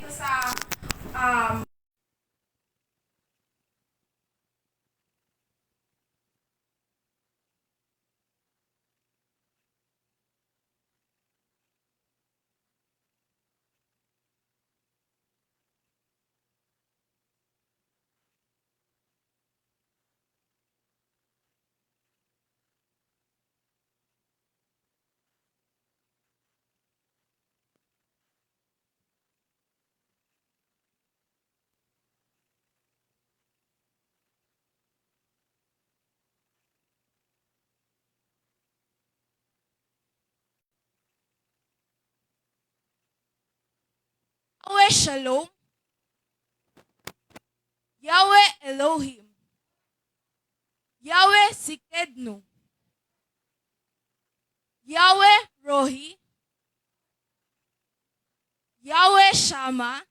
dito sa um, Yahweh Shalom, Yahweh Elohim, Yahweh Sikednu, Yahweh Rohi, Yahweh Shama,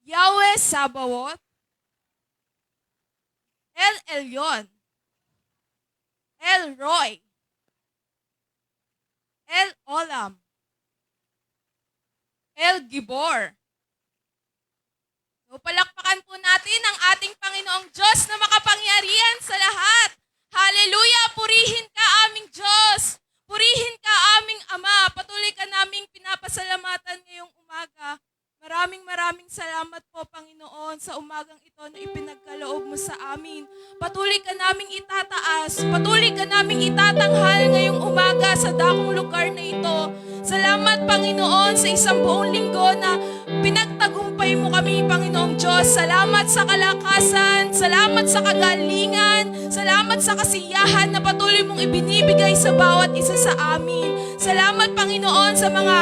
Yahweh Sabawoth, El Elyon, El Roy, El Olam, El Gibor. So, palakpakan po natin ang ating Panginoong Diyos na makapangyarihan sa lahat. Hallelujah! Purihin ka aming Diyos! Purihin ka aming Ama! Patuloy ka naming pinapasalamatan ngayong umaga. Maraming salamat po, Panginoon, sa umagang ito na ipinagkaloob mo sa amin. Patuloy ka naming itataas. Patuloy ka naming itatanghal ngayong umaga sa dakong lugar na ito. Salamat, Panginoon, sa isang buong linggo na pinagtagumpay mo kami, Panginoong Diyos. Salamat sa kalakasan, salamat sa kagalingan, salamat sa kasiyahan na patuloy mong ibinibigay sa bawat isa sa amin. Salamat, Panginoon, sa mga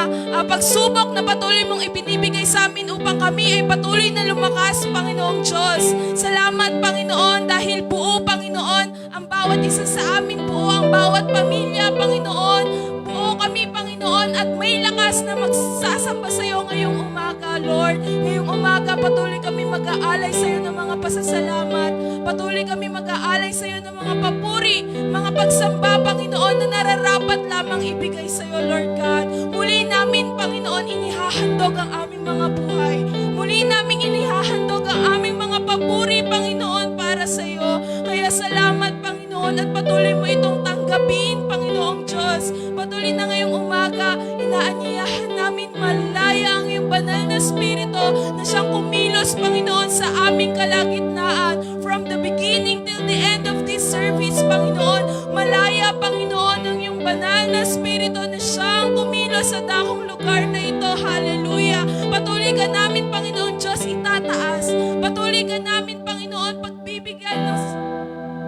pagsubok na patuloy mong ibinibigay sa amin upang kami ay patuloy na lumakas, Panginoong Diyos. Salamat, Panginoon, dahil buo, Panginoon, ang bawat isa sa amin, buo ang bawat pamilya, Panginoon. Buo kami, Panginoon, at may lakas na magsasamba sa iyo ngayong umaga, Lord. Ngayong umaga, patuloy kami mag-aalay sa iyo ng mga pasasalamat. Patuloy kami mag-aalay sa iyo ng mga papuri, mga pagsamba, Panginoon, na nararapat lamang ibigay sa iyo, Lord God. Muli namin, Panginoon, inihahandog ang aming mga buhay. Muli namin inihahandog ang aming mga papuri, Panginoon, para sa iyo. Kaya salamat, Panginoon, at patuloy mo itong tanggapin, Panginoong Diyos. Patuloy na ngayong umaga, inaanyayahan namin malaya ang iyong banal na Espiritu na siyang kumilos, Panginoon, sa aming kalagitnaan. From the beginning till the end of this service, Panginoon, malaya, Panginoon, ang iyong banal na Espiritu na siyang kumilos sa dakong lugar na ito. Hallelujah! Patuloy ka namin, Panginoon Diyos, itataas. Patuloy ka namin, Panginoon, pagbibigyan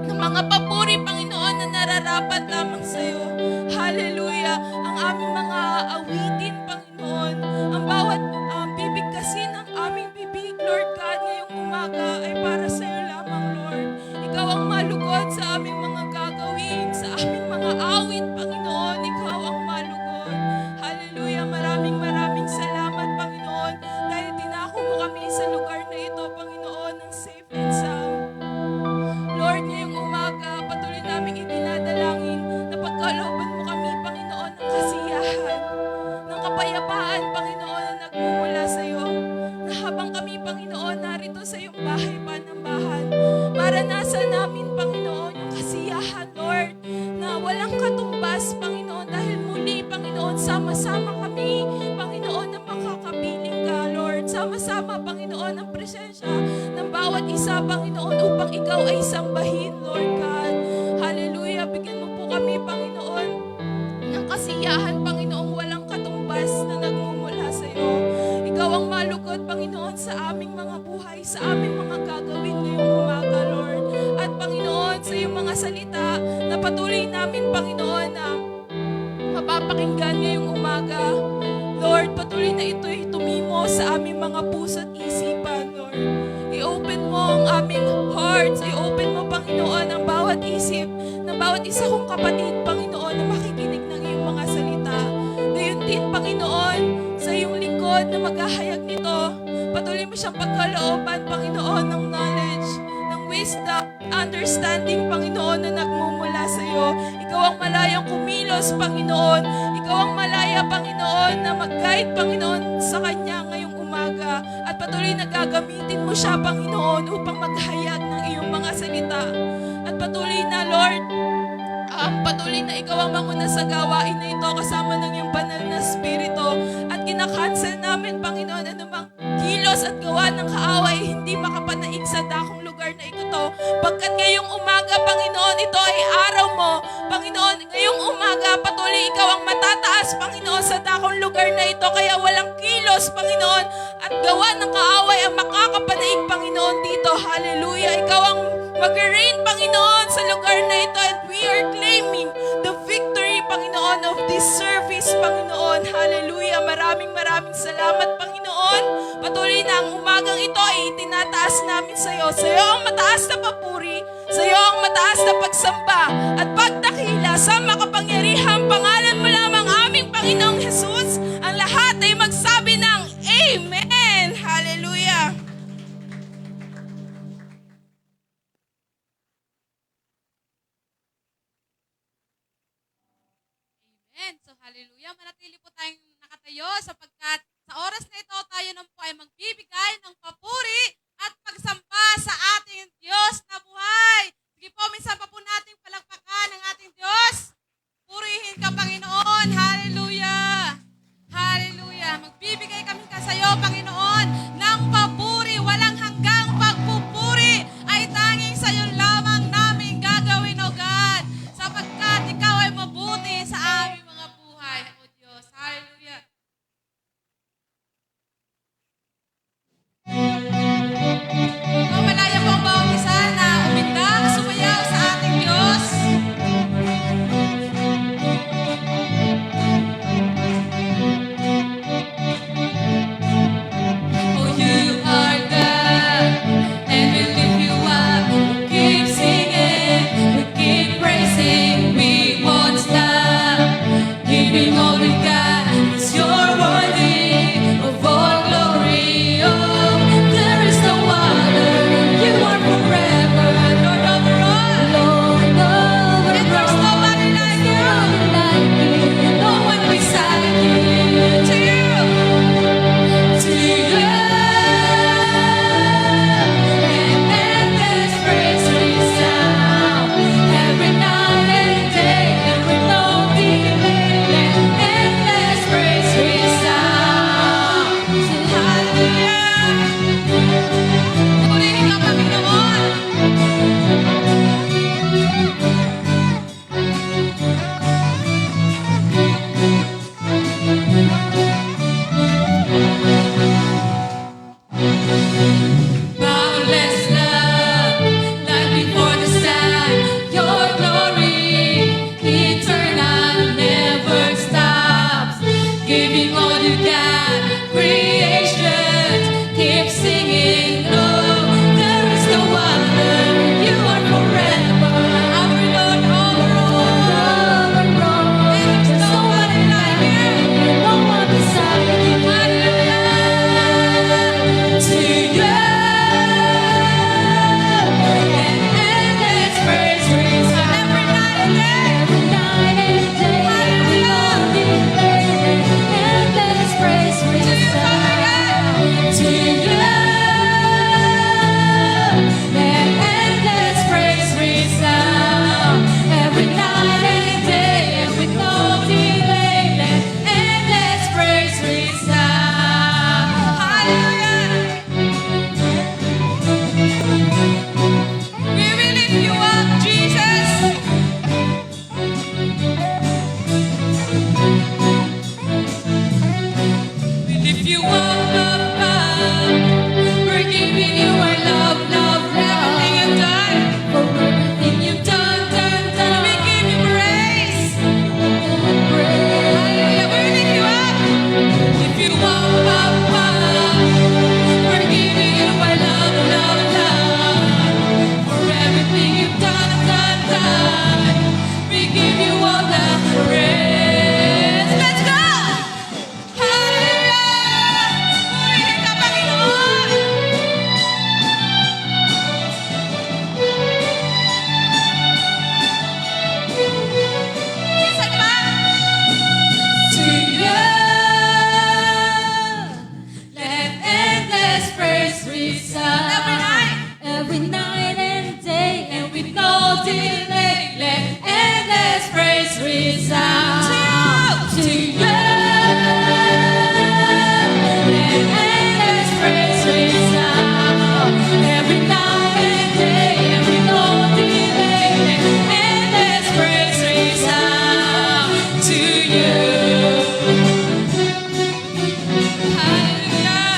ng mga papuri, Panginoon, na nararapat lamang sa iyo. Hallelujah! Ang aming mga awitin, Panginoon, ang bawat bibig kasi ng aming bibig, Lord God, ngayong umaga ay para sa iyo lamang, Lord. Ikaw ang malugod sa aming mga gagawin, sa aming mga awit, Panginoon. Ikaw ang malugod. Hallelujah! Maraming salamat, Panginoon, dahil dinako mo kami sa lugar na ito, Panginoon, ng safe and sound. Lord, ngayong umaga, patuloy namin idinadalangin na pagkalooban mo kami, Panginoon, ng kasiyahan, ng kapayapaan, Panginoon, na nagmumula sa iyo. Na habang kami, Panginoon, narito sa iyong bahay panambahan, maranasan namin, Panginoon, yung kasiyahan, Lord, na walang katumbas, Panginoon, dahil muli, Panginoon, sama-sama kami, Panginoon, na makakapiling ka, Lord. Sama-sama, Panginoon, ang presensya ng bawat isa, Panginoon, upang ikaw ay sambahin, Lord God. Hallelujah! Bigyan mo po kami, Panginoon, ng kasiyahan, Panginoon, walang katumbas na nagmumula sa iyo. Ikaw ang malugod, Panginoon, sa aming mga buhay, sa aming mga gagawin ngayong umaga, Lord. At Panginoon, sa iyong mga salita na patuloy namin, Panginoon, na mapapakinggan ngayong umaga, Lord, patuloy na ito'y tumimo sa aming mga puso at isipan, Lord. I-open mo ang aming hearts, i-open mo, Panginoon, ang bawat isip ng bawat isa kong kapatid, Panginoon, na makikinig ng iyong mga salita. Gayon din, Panginoon, sa iyong lingkod na maghahayag nito, patuloy mo siyang pagkalooban, Panginoon, ng knowledge, ng wisdom, understanding, Panginoon, na nagmumula sa iyo. Ikaw ang malayang kumilos, Panginoon. Ikaw ikaw ang malaya, Panginoon, na mag-guide, Panginoon, sa kanya ngayong umaga. At patuloy na gagamitin mo siya, Panginoon, upang maghayag ng iyong mga salita. At patuloy na, Lord, patuloy na ikaw ang manguna sa gawain na ito kasama ng iyong banal na spirito. At kinakancel namin, Panginoon, anumang kilos at gawa ng kaaway hindi makapanaig sa dakong lugar na ito. Pagkat ngayong umaga, Panginoon, ito ay araw mo. Panginoon, ngayong umaga, patuloy ikaw ang matataas, Panginoon, sa dakong lugar na ito. Kaya walang kilos, Panginoon, at gawa ng kaaway ang makakapanaig, Panginoon, dito. Hallelujah. Ikaw ang mag-reign, Panginoon, sa lugar na ito. And we are claiming the victory, Panginoon, of this service, Panginoon. Hallelujah. Maraming salamat, Panginoon. Patuloy na ang umagang ito ay itinataas namin sa iyo. Sa iyo ang mataas na papuri, sa iyo ang mataas na pagsamba at pagdakila sa makapangyarihang pangalan mo lamang, aming Panginoong Jesus. Ang lahat ay magsabi ng Amen. Hallelujah. Amen. So, hallelujah. Manatili po tayong nakatayo sapagkat sa oras na ito tayo naman po ay magbibigay ng papuri at pagsamba sa ating Diyos na buhay. Sige po, minsan pa po nating palakpakan ang ating Diyos. Purihin ka, Panginoon. Hallelujah. Hallelujah. Magbibigay kami sa iyo, Panginoon, ng papuri. Walang hanggang pagpupuri ay tanging sa iyo lamang namin gagawin, O God. Sapagkat ikaw ay mabuti sa aming mga buhay, O Diyos. Hallelujah. resound. Every night and day, and with no delay, let endless praise resound to you. Let endless praise resound. Every night and day, and with no delay, let endless praise resound to you. Hallelujah.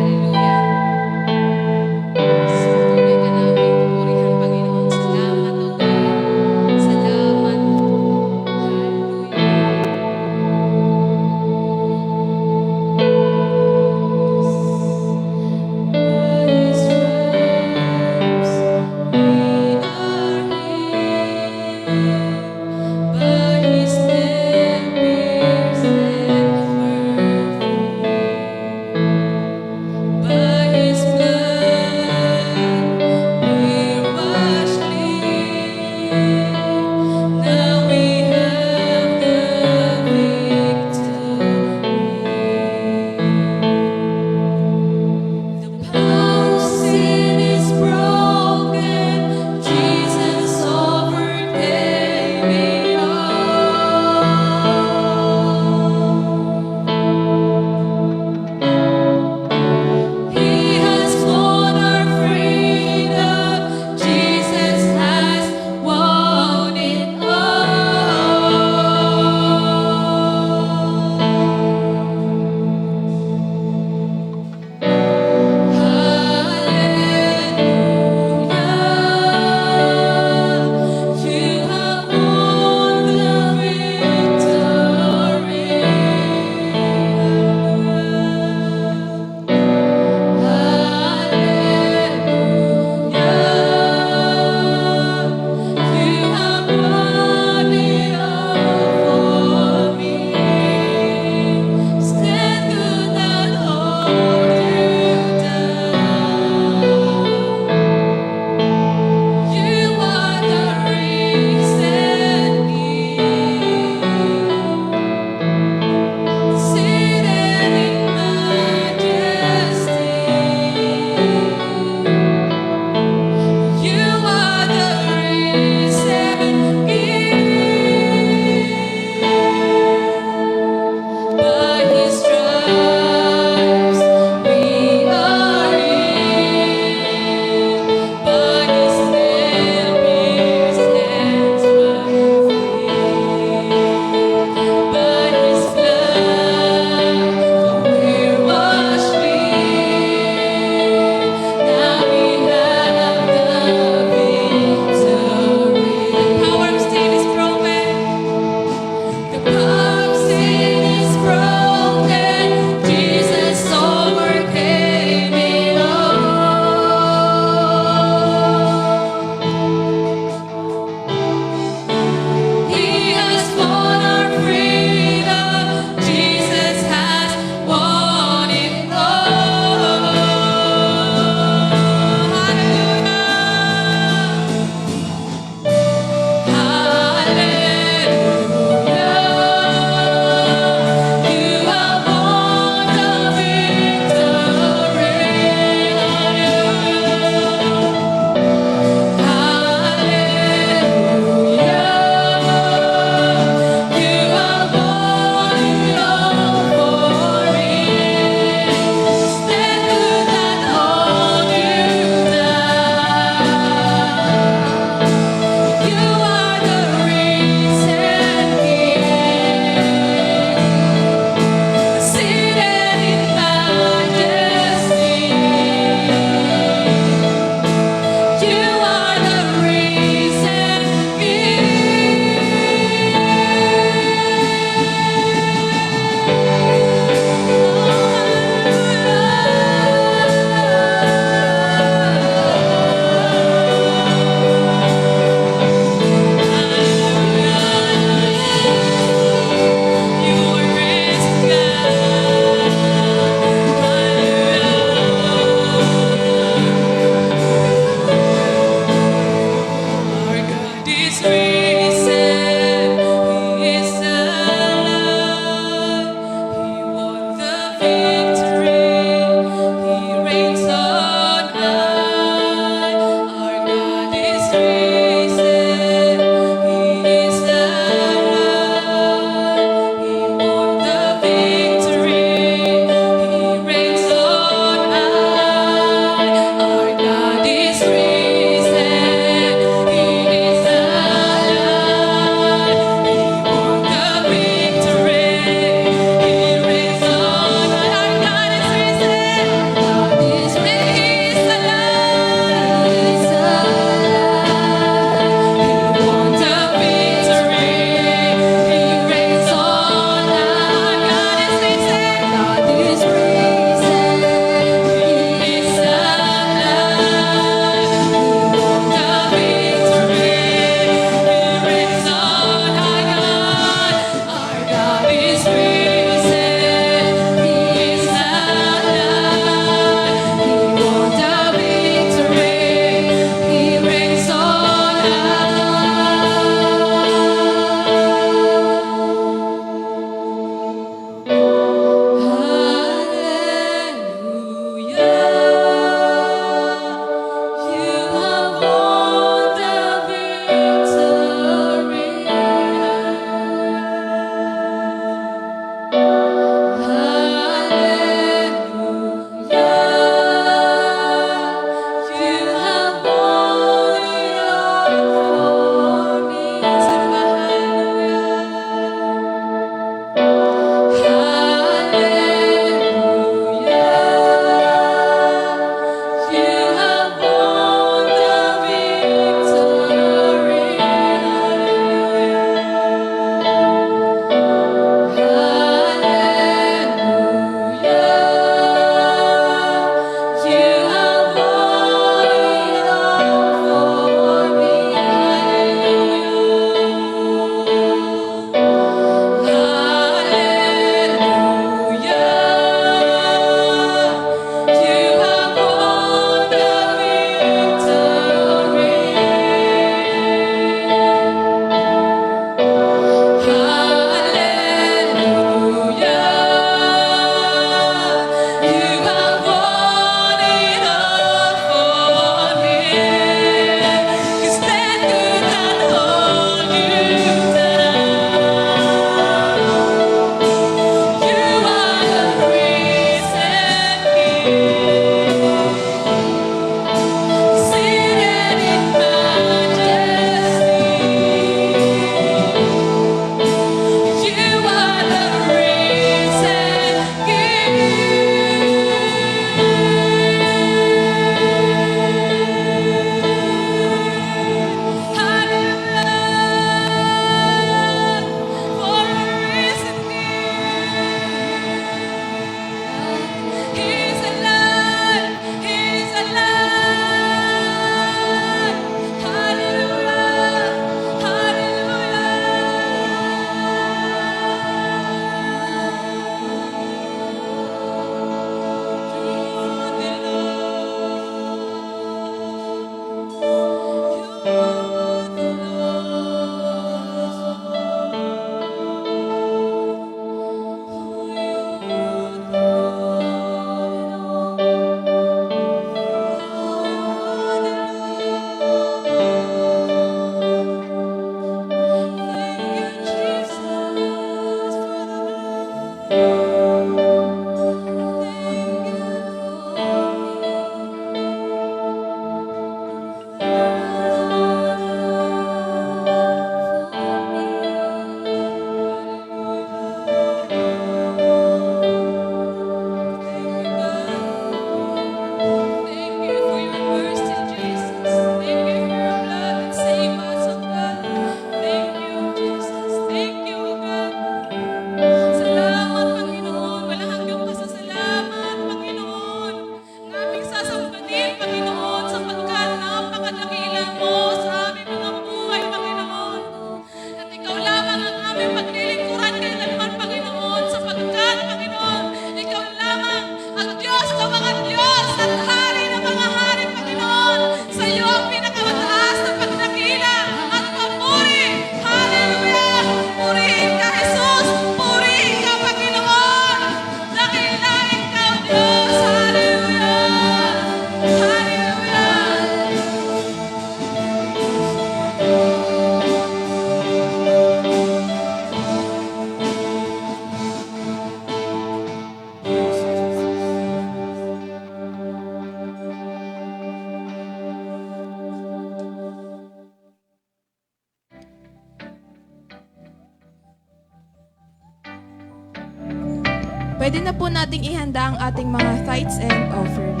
Pwede na po nating ihanda ang ating mga tithes and offering.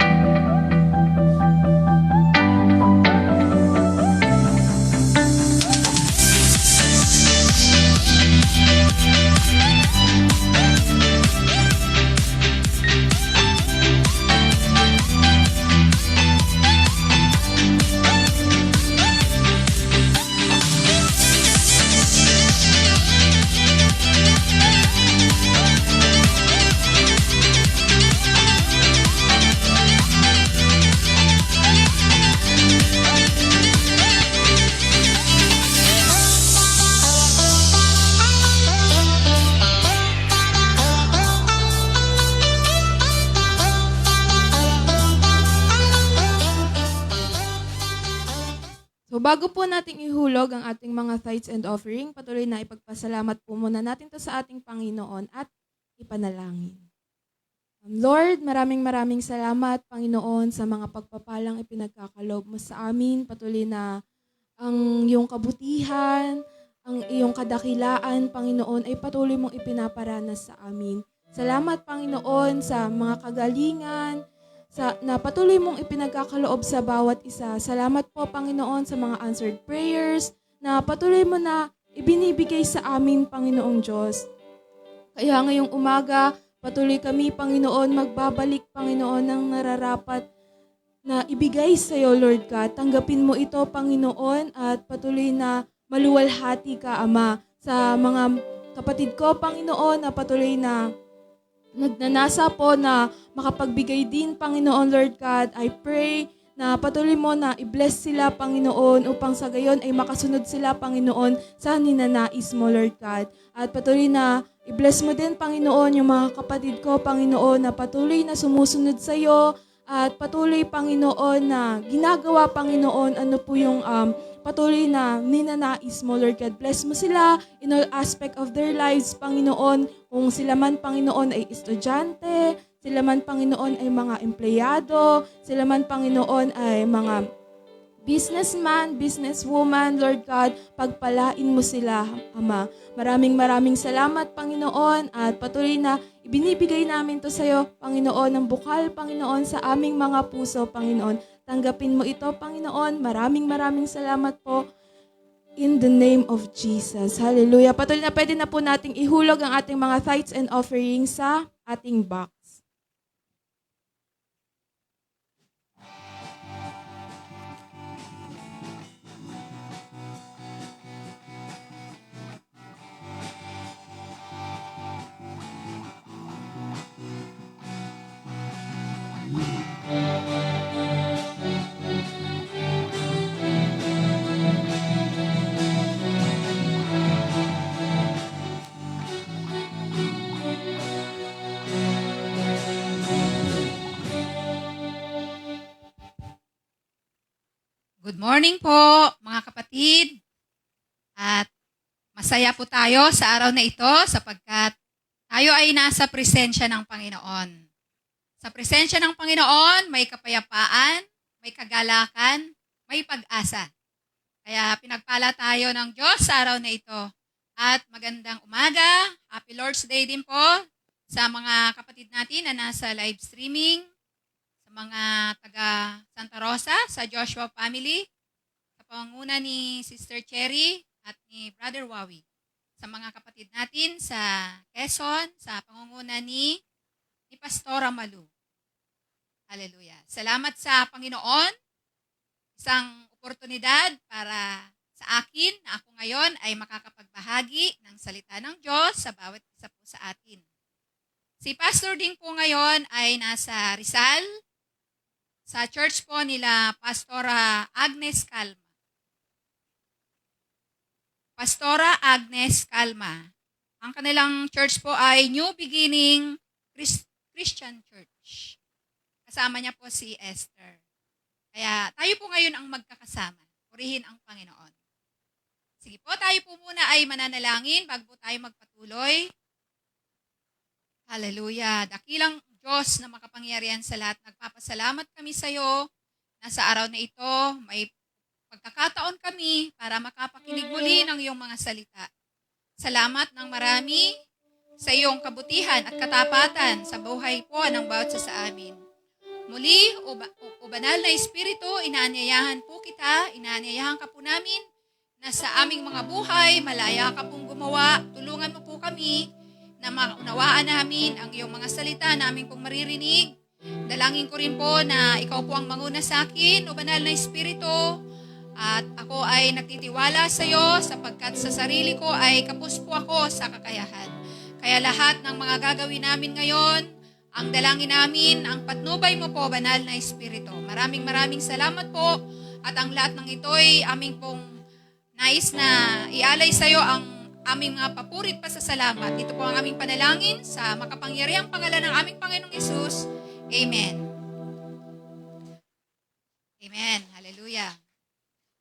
So bago po nating ihulog ang ating mga tithes and offering, patuloy na ipagpasalamat po muna natin to sa ating Panginoon at ipanalangin. Lord, maraming salamat, Panginoon, sa mga pagpapalang ipinagkakaloob mo sa amin. Patuloy na ang iyong kabutihan, ang iyong kadakilaan, Panginoon, ay patuloy mong ipinaparanas sa amin. Salamat, Panginoon, sa mga kagalingan, na patuloy mong ipinagkakaloob sa bawat isa. Salamat po, Panginoon, sa mga answered prayers na patuloy mo na ibinibigay sa amin, Panginoong Diyos. Kaya ngayong umaga, patuloy kami, Panginoon, magbabalik, Panginoon, ng nararapat na ibigay sa iyo, Lord God. Tanggapin mo ito, Panginoon, at patuloy na maluwalhati ka, Ama, sa mga kapatid ko, Panginoon, na patuloy na nagnanasa po na makapagbigay din, Panginoon, Lord God. I pray na patuloy mo na i-bless sila, Panginoon, upang sa gayon ay makasunod sila, Panginoon, sa ninanais mo, Lord God. At patuloy na i-bless mo din, Panginoon, yung mga kapatid ko, Panginoon, na patuloy na sumusunod sa iyo at patuloy, Panginoon, na ginagawa, Panginoon, ano po yung patuloy na ninanais mo, Lord God. Bless mo sila in all aspect of their lives, Panginoon. Kung sila man, Panginoon, ay estudyante, sila man, Panginoon, ay mga empleyado, sila man, Panginoon, ay mga businessman, businesswoman, Lord God, pagpalain mo sila, Ama. Maraming salamat, Panginoon, at patuloy na ibinibigay namin to sa iyo, Panginoon, ng bukal, Panginoon, sa aming mga puso, Panginoon. Tanggapin mo ito, Panginoon. Maraming salamat po. In the name of Jesus. Hallelujah. Patuloy na pwede na po nating ihulog ang ating mga tithes and offerings sa ating box. Good morning po, mga kapatid. At masaya po tayo sa araw na ito sapagkat tayo ay nasa presensya ng Panginoon. Sa presensya ng Panginoon, may kapayapaan, may kagalakan, may pag-asa. Kaya pinagpala tayo ng Diyos sa araw na ito. At magandang umaga, Happy Lord's Day din po sa mga kapatid natin na nasa live streaming, sa mga taga Santa Rosa, sa Joshua family, sa pangunguna ni Sister Cherry at ni Brother Wawi. Sa mga kapatid natin sa Quezon, sa pangunguna ni Pastora Malu. Hallelujah. Salamat sa Panginoon. Isang oportunidad para sa akin na ako ngayon ay makakapagbahagi ng salita ng Diyos sa bawat isa po sa atin. Si Pastor Ding po ngayon ay nasa Rizal, sa church po nila Pastora Agnes Calma. Pastora Agnes Calma. Ang kanilang church po ay New Beginning Christian Church. Kasama niya po si Esther. Kaya tayo po ngayon ang magkakasama. Purihin ang Panginoon. Sige po, tayo po muna ay mananalangin bago po tayo magpatuloy. Hallelujah. Dakilang Diyos na makapangyarihan sa lahat. Nagpapasalamat kami sa iyo na sa araw na ito may pagkakataon kami para makapakinig muli ng iyong mga salita. Salamat ng marami sa iyong kabutihan at katapatan sa buhay po ng bawat isa sa amin. Muli, o banal na Espiritu, inaanyayahan po kita, inaanyayahan ka po namin na sa aming mga buhay, malaya ka pong gumawa. Tulungan mo po kami na maunawaan namin ang iyong mga salita namin pong maririnig. Dalangin ko rin po na ikaw po ang manguna sa akin, o banal na Espiritu, at ako ay nagtitiwala sa iyo sapagkat sa sarili ko ay kapos po ako sa kakayahan. Kaya lahat ng mga gagawin namin ngayon, ang dalangin namin, ang patnubay mo po, banal na Espiritu. Maraming salamat po, at ang lahat ng ito'y aming pong nais na ialay sa iyo ang aming mga papurit pasasalamat. Ito po ang aming panalangin sa makapangyarihang pangalan ng aming Panginoong Hesus. Amen. Amen. Hallelujah.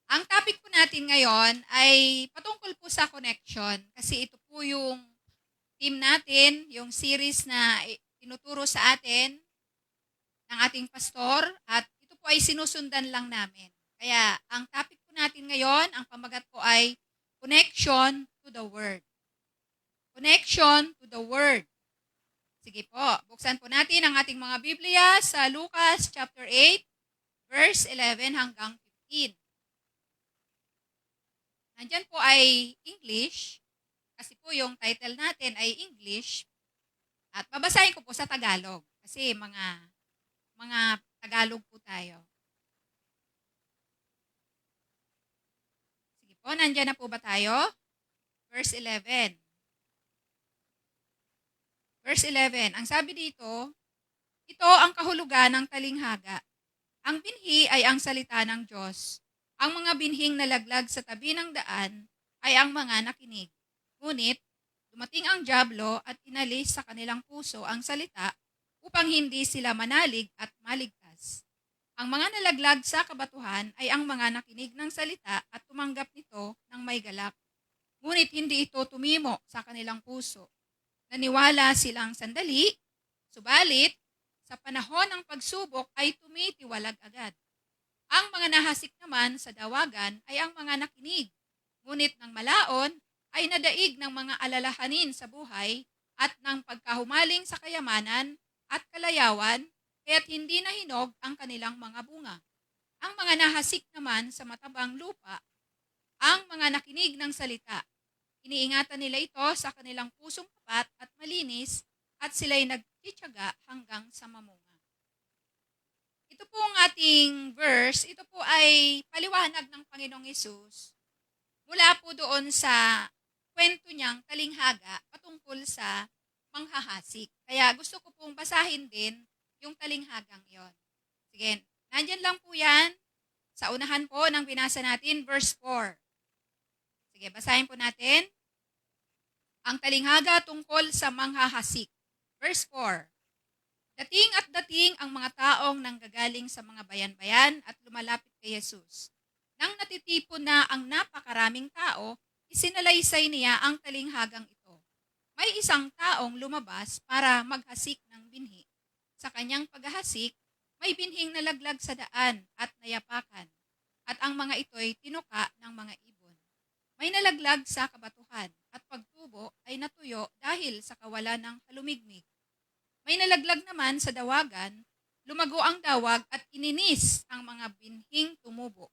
Ang topic po natin ngayon ay patungkol po sa connection, kasi ito po yung team natin, yung series na tinuturo sa atin ng ating pastor, at ito po ay sinusundan lang namin. Kaya ang topic po natin ngayon, ang pamagat po ay connection to the Word. Connection to the Word. Sige po, buksan po natin ang ating mga Biblia sa Lucas chapter 8, verse 11 hanggang 15. Nandyan po ay English, kasi po yung title natin ay English, at babasahin ko po sa Tagalog, kasi mga Tagalog po tayo. Sige po, nandyan na po ba tayo? Verse 11. Verse 11, ang sabi dito, ito ang kahulugan ng talinghaga. Ang binhi ay ang salita ng Diyos. Ang mga binhing nalaglag sa tabi ng daan ay ang mga nakinig. Ngunit, dumating ang dyablo at inalis sa kanilang puso ang salita upang hindi sila manalig at maligtas. Ang mga nalaglag sa kabatuhan ay ang mga nakinig ng salita at tumanggap nito ng may galak. Ngunit hindi ito tumimo sa kanilang puso. Naniwala silang sandali, subalit sa panahon ng pagsubok ay tumitiwalag agad. Ang mga nahasik naman sa dawagan ay ang mga nakinig, ngunit ng malaon ay nadaig ng mga alalahanin sa buhay at ng pagkahumaling sa kayamanan at kalayawan, kaya't hindi nahinog ang kanilang mga bunga. Ang mga nahasik naman sa matabang lupa, ang mga nakinig ng salita. Iniingatan nila ito sa kanilang pusong tapat at malinis, at sila'y nagtitiyaga hanggang sa mamunga. Ito po ang ating verse, ito po ay paliwanag ng Panginoong Hesus mula po doon sa kwento niyang talinghaga patungkol sa manghahasik. Kaya gusto ko pong basahin din yung talinghagang yon. Sige, nandyan lang po yan sa unahan po ng binasa natin, verse 4. Sige, basahin po natin. Ang talinghaga tungkol sa manghahasik. Verse 4. Dating at dating ang mga taong nanggagaling sa mga bayan-bayan at lumalapit kay Jesus. Nang natitipon na ang napakaraming tao, isinalaysay niya ang talinghagang ito. May isang taong lumabas para maghasik ng binhi. Sa kanyang paghahasik, may binhing nalaglag sa daan at nayapakan, at ang mga ito'y tinuka ng mga ibon. May nalaglag sa kabatuhan at pagtubo ay natuyo dahil sa kawalan ng halumigmig. May nalaglag naman sa dawagan, lumago ang dawag at ininis ang mga binhing tumubo.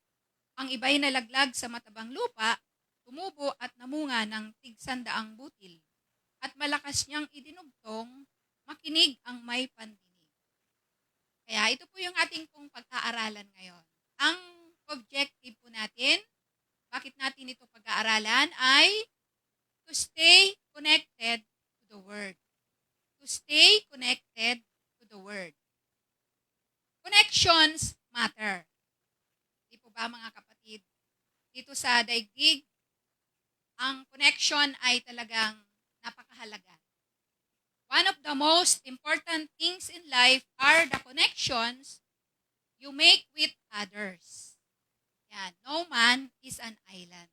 Ang iba'y nalaglag sa matabang lupa, tumubo at namunga ng 100 butil. At malakas niyang idinugtong, makinig ang may pandinig. Kaya ito po yung ating pong pag-aaralan ngayon. Ang objective po natin, bakit natin ito pag-aaralan, ay to stay connected to the Word. To stay connected to the Word. Connections matter. Di po ba mga kapatid? Dito sa daigdig, ang connection ay talagang napakahalaga. One of the most important things in life are the connections you make with others. Yan. No man is an island.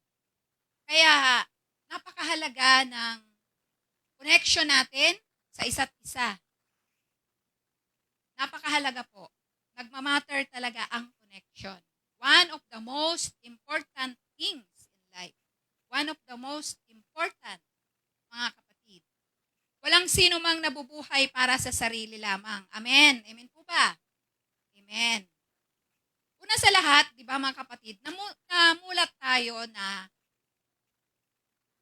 Kaya, napakahalaga ng connection natin sa isa't isa. Napakahalaga po. Nagmamatter talaga ang connection. One of the most important things in life. One of the most important, mga kapatid. Walang sino mang nabubuhay para sa sarili lamang. Amen. Amen po ba? Amen. Una sa lahat, di ba mga kapatid, namulat tayo na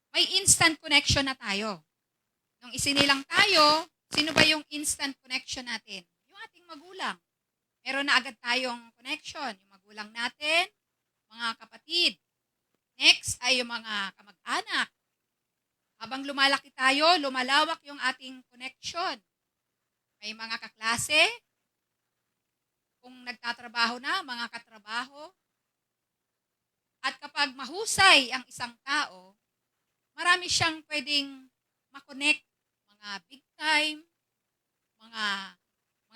may instant connection na tayo. Nung isinilang tayo, sino ba yung instant connection natin? Yung ating magulang. Meron na agad tayong connection. Yung magulang natin, mga kapatid. Next ay yung mga kamag-anak. Habang lumalaki tayo, lumalawak yung ating connection. May mga kaklase, kung nagtatrabaho na, mga katrabaho. At kapag mahusay ang isang tao, marami siyang pwedeng makonect, mga big time, mga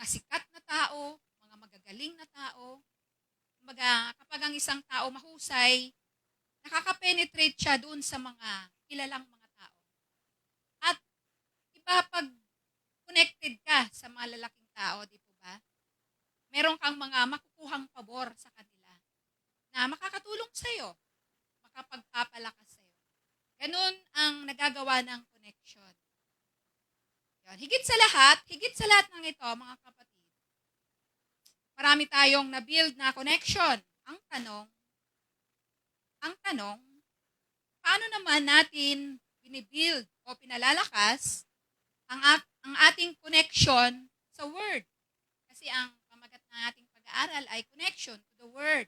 sikat na tao, mga magagaling na tao. Kumbaga, kapag ang isang tao mahusay, nakaka-penetrate siya doon sa mga kilalang mga tao. At iba pag connected ka sa mga lalaking tao, di po ba? Meron kang mga makukuhang pabor sa kanila na makakatulong sa'yo, makapagpapalakas sa'yo. Ganun ang nagagawa ng connection. Yan. Higit sa lahat ng ito, mga kapatid, marami tayong na-build na connection. Ang tanong, paano naman natin binibuild o pinalalakas ang ating connection sa Word? Kasi ang pamagat ng ating pag-aaral ay connection to the Word.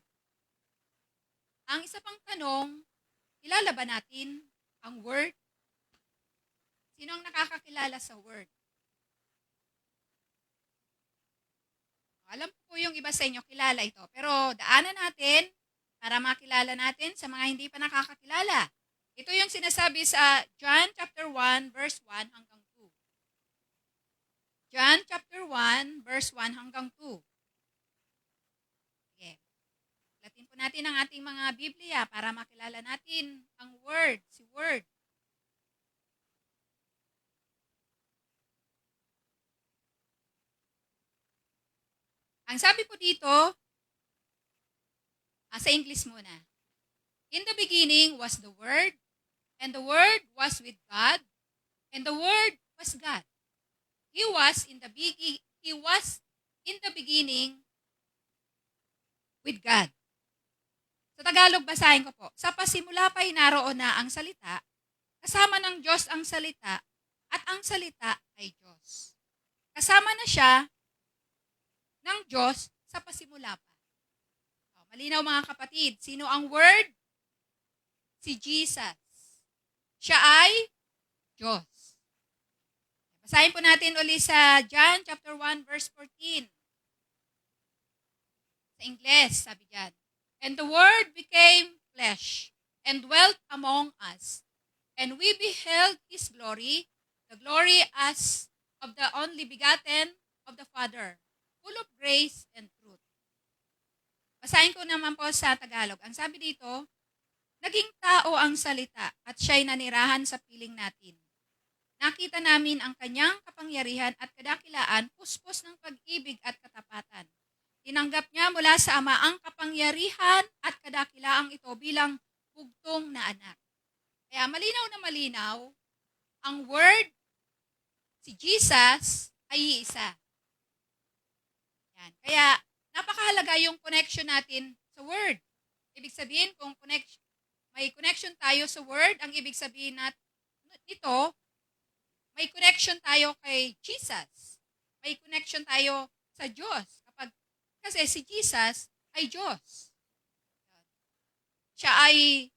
Ang isa pang tanong, kilala ba natin ang Word? Sino ang nakakakilala sa Word? Alam ko yung iba sa inyo kilala ito. Pero daanan natin para makilala natin sa mga hindi pa nakakakilala. Ito yung sinasabi sa John chapter 1 verse 1 hanggang 2. John chapter 1 verse 1 hanggang 2. Okay. Latin po natin ang ating mga Biblia para makilala natin ang Word, si Word. Ang sabi po dito, sa English muna. In the beginning was the Word, and the Word was with God, and the Word was God. He was in the beginning with God. Sa Tagalog, basahin ko po. Sa pasimula pa'y naroon na ang salita, kasama ng Diyos ang salita, at ang salita ay Diyos. Kasama na siya ng Diyos sa pasimula pa. Malinaw mga kapatid, sino ang Word? Si Jesus. Siya ay Diyos. Basahin po natin uli sa John chapter 1 verse 14. Sa Ingles, sabi diyan. And the Word became flesh and dwelt among us. And we beheld His glory, the glory as of the only begotten of the Father, full of grace and truth. Basahin ko naman po sa Tagalog. Ang sabi dito, naging tao ang salita at siya'y nanirahan sa piling natin. Nakita namin ang kanyang kapangyarihan at kadakilaan, puspos ng pag-ibig at katapatan. Tinanggap niya mula sa Ama ang kapangyarihan at kadakilaang ito bilang bugtong na anak. Kaya malinaw na malinaw, ang Word, si Jesus, ay iisa. Yan. Kaya napakahalaga yung connection natin sa Word. Ibig sabihin, kung may connection tayo sa Word, ang ibig sabihin nito, may connection tayo kay Jesus. May connection tayo sa Diyos. Kasi si Jesus ay Diyos. Siya ay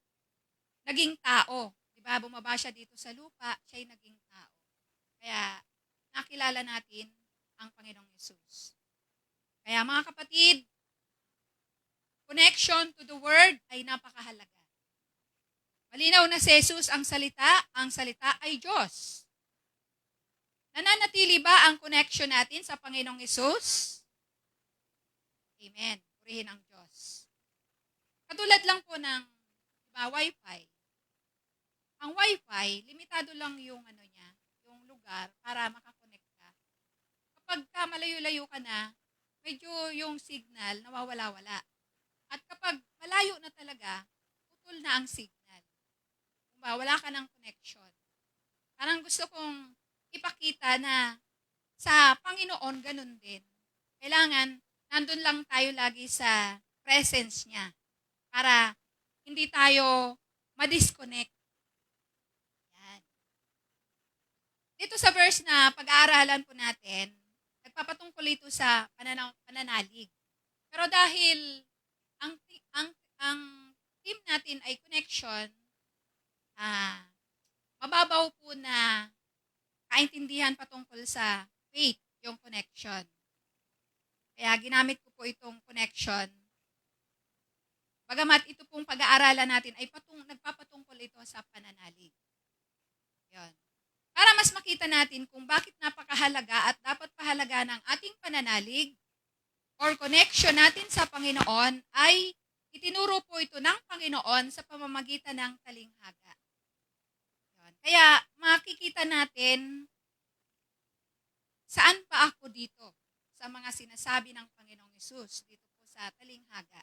naging tao. Diba? Bumaba siya dito sa lupa, siya ay naging tao. Kaya nakilala natin ang Panginoong Yesus. Kaya mga kapatid, connection to the Word ay napakahalaga. Malinaw na si Jesus ang salita ay Diyos. Nananatili ba ang connection natin sa Panginoong Yesus? Amen. Purihin ang Diyos. Katulad lang po ng Wi-Fi. Ang Wi-Fi, limitado lang yung yung lugar para makakonect ka. Kapag malayo-layo ka na, medyo yung signal nawawala-wala. At kapag malayo na talaga, putol na ang signal. Wala ka ng connection. Parang gusto kong ipakita na sa Panginoon ganun din. Kailangan nandun lang tayo lagi sa presence niya para hindi tayo ma-disconnect. Yan. Dito sa verse na pag-aaralan po natin, nagpapatungkol ito sa pananalig. Pero dahil ang team natin ay connection, mababaw po na kaintindihan patungkol sa faith, yung connection. Kaya ginamit ko po itong connection. Bagamat ito pong pag-aaralan natin ay nagpapatungkol ito sa pananalig. Yon. Para mas makita natin kung bakit napakahalaga at dapat pahalaga ng ating pananalig or connection natin sa Panginoon ay itinuro po ito ng Panginoon sa pamamagitan ng talinghaga. Yon. Kaya makikita natin saan pa ako dito sa mga sinasabi ng Panginoong Hesus dito po sa talinghaga.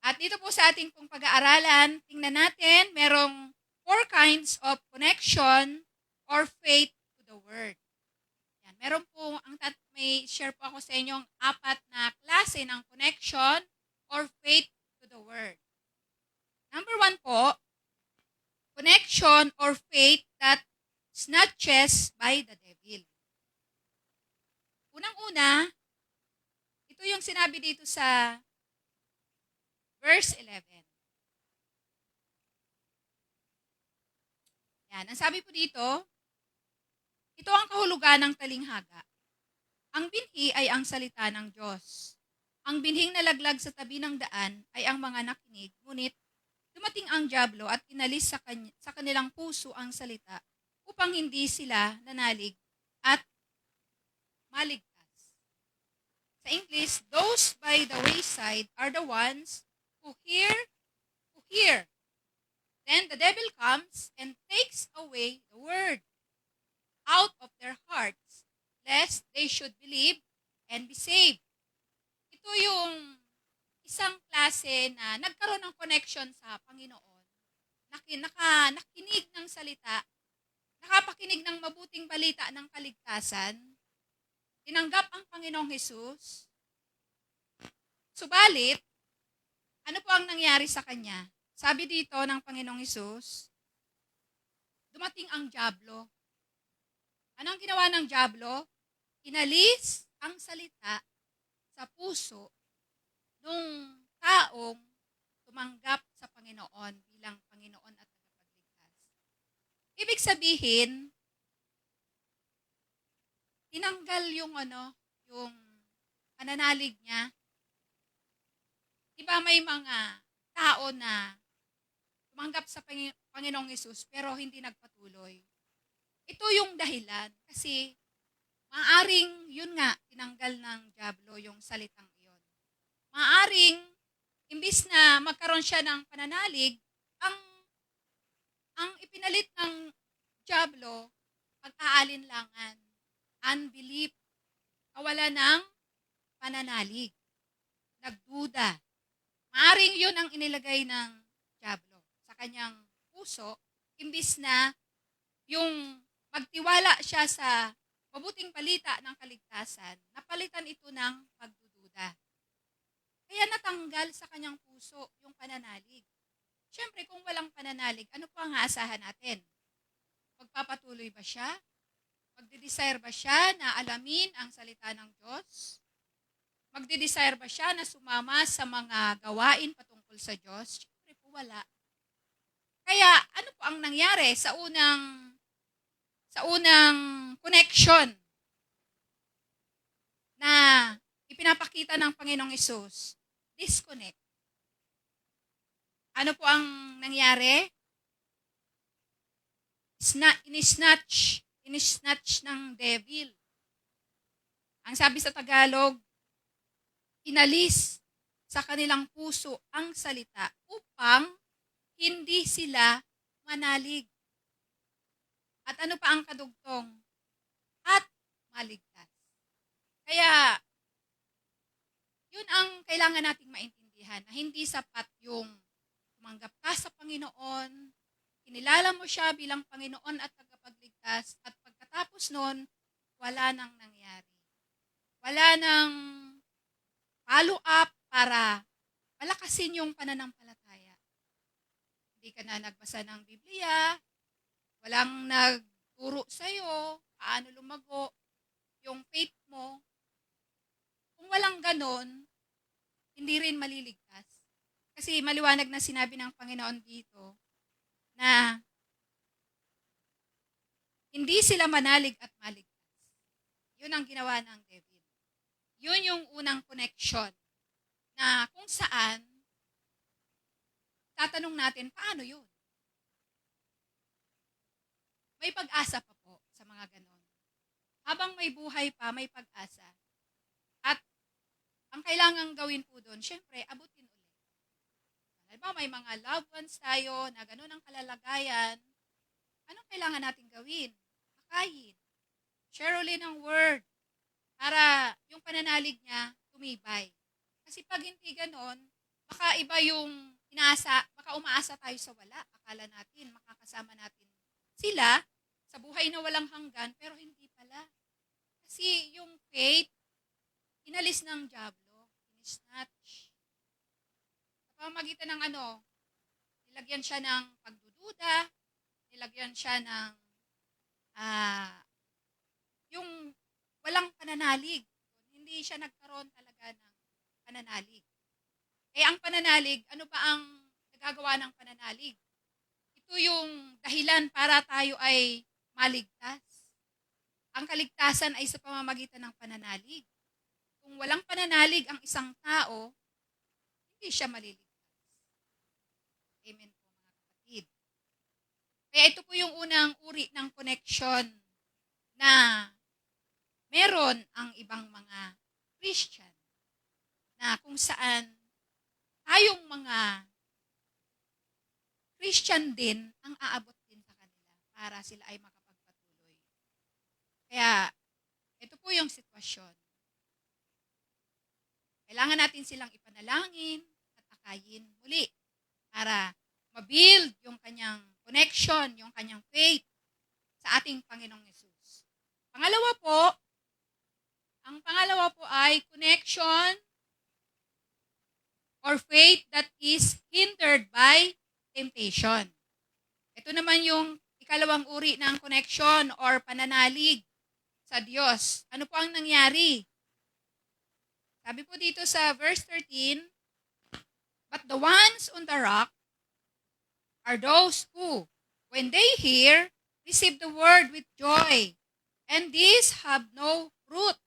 At dito po sa ating pong pag-aaralan, tingnan natin, merong 4 kinds of connection or faith to the Word. Yan, meron po, may share po ako sa inyong 4 na klase ng connection or faith to the Word. Number 1 po, connection or faith that snatches by the devil. Unang-una, ito yung sinabi dito sa verse 11. Yan, ang sabi po dito, ito ang kahulugan ng talinghaga. Ang binhi ay ang salita ng Diyos. Ang binhing nalaglag sa tabi ng daan ay ang mga nakinig, ngunit dumating ang dyablo at inalis sa kanilang puso ang salita upang hindi sila nanalig at maligtas. Sa English, those by the wayside are the ones who hear. Then the devil comes and takes away the word out of their hearts, lest they should believe and be saved. Ito yung isang klase na nagkaroon ng connection sa Panginoon. Nakinig ng salita, nakapakinig ng mabuting balita ng kaligtasan, tinanggap ang Panginoong Hesus, subalit, ano po ang nangyari sa kanya? Sabi dito ng Panginoong Hesus, dumating ang dyablo. Ano ang ginawa ng dyablo? Inalis ang salita sa puso ng taong tumanggap sa Panginoon bilang Panginoon at tagapagligtas. Ibig sabihin, tinanggal yung pananalig niya. Diba may mga tao na tumanggap sa Panginoong Hesus pero hindi nagpatuloy. Ito yung dahilan kasi maaring yun nga tinanggal ng dyablo yung salitang iyon. Maaring imbis na magkaroon siya ng pananalig, ang ipinalit ng dyablo pag-aalinlangan, unbelief, kawalan ng pananalig, nagduda. Maaring yun ang inilagay ng dyablo sa kanyang puso, imbis na yung magtiwala siya sa mabuting balita ng kaligtasan, napalitan ito ng pagdududa. Kaya natanggal sa kanyang puso yung pananalig. Siyempre, kung walang pananalig, ano po ang aasahan natin? Magpapatuloy ba siya? Magde-desire ba siya na alamin ang salita ng Diyos? Magde-desire ba siya na sumama sa mga gawain patungkol sa Diyos? Siyempre po wala. Kaya ano po ang nangyari sa unang connection na ipinapakita ng Panginoong Hesus? Disconnect. Ano po ang nangyari? Inisnatch ng devil. Ang sabi sa Tagalog, inalis sa kanilang puso ang salita upang hindi sila manalig. At ano pa ang kadugtong? At maligtas. Kaya, yun ang kailangan nating maintindihan na hindi sapat yung tumanggap ka sa Panginoon, kinilala mo siya bilang Panginoon at tagapagligtas, at pagkatapos Pagkatapos nun, wala nang nangyari. Wala nang follow-up para palakasin yung pananampalataya. Hindi ka na nagbasa ng Biblia, walang nagturo sa'yo, paano lumago yung faith mo. Kung walang ganon, hindi rin maliligtas. Kasi maliwanag na sinabi ng Panginoon dito na hindi sila manalig at maligtas. Yun ang ginawa ng devil. Yun yung unang connection na kung saan tatanong natin, paano yun? May pag-asa pa po sa mga ganon. Habang may buhay pa, may pag-asa. At ang kailangang gawin po doon, syempre, abutin ulit. Halimbawa, may mga loved ones tayo na ganon ang kalalagayan. Anong kailangan natin gawin? Akayin. Share ulit ng word para yung pananalig niya tumibay. Kasi pag hindi ganon, baka iba yung baka umaasa tayo sa wala. Akala natin, makakasama natin sila sa buhay na walang hanggan, pero hindi pala. Kasi yung faith, inalis ng diablo, inisnatch. Sa pamamagitan ng nilagyan siya ng pagdududa, nilagyan siya ng yung walang pananalig. Hindi siya nagkaroon talaga ng pananalig. Ang pananalig, ano ba ang nagagawa ng pananalig? Ito yung dahilan para tayo ay maligtas. Ang kaligtasan ay sa pamamagitan ng pananalig. Kung walang pananalig ang isang tao, hindi siya maliligtas. Amen po mga kapatid. Kaya ito po yung unang uri ng connection na meron ang ibang mga Christian na kung saan tayong mga Christian din ang aabot din sa kanila para sila ay makapagpatuloy. Kaya, ito po yung sitwasyon. Kailangan natin silang ipanalangin at akayin muli para mabuild yung kanyang connection, yung kanyang faith sa ating Panginoong Yesus. Ang pangalawa po ay connection or faith that is hindered by temptation. Ito naman yung ikalawang uri ng connection or pananalig sa Diyos. Ano po ang nangyari? Sabi po dito sa verse 13, "But the ones on the rock are those who, when they hear, receive the word with joy, and these have no root,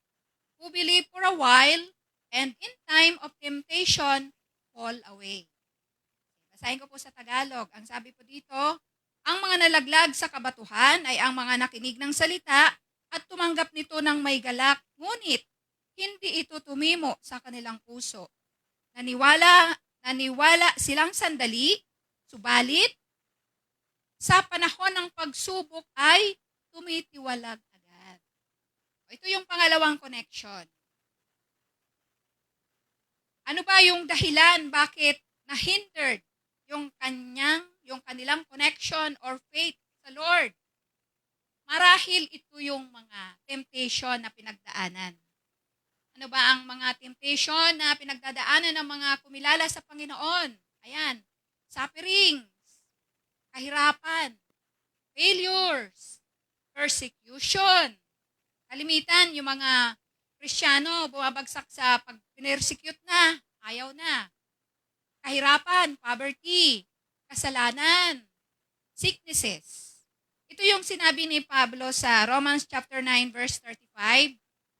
who believe for a while, and in time of temptation, fall away." Basahin ko po sa Tagalog. Ang sabi po dito, ang mga nalaglag sa kabatuhan ay ang mga nakinig ng salita at tumanggap nito ng may galak, ngunit hindi ito tumimo sa kanilang puso. Naniwala silang sandali, subalit sa panahon ng pagsubok ay tumitiwalag agad. Ito yung pangalawang connection. Ano ba yung dahilan bakit na-hindered yung kanilang connection or faith sa Lord? Marahil ito yung mga temptation na pinagdaanan. Ano ba ang mga temptation na pinagdadaanan ng mga kumilala sa Panginoon? Ayan, sufferings, kahirapan, failures, persecution. Kalimitan, yung mga Kristiyano, bumabagsak sa pag-persecute na, ayaw na. Kahirapan, poverty, kasalanan, sicknesses. Ito yung sinabi ni Pablo sa Romans chapter 9 verse 35.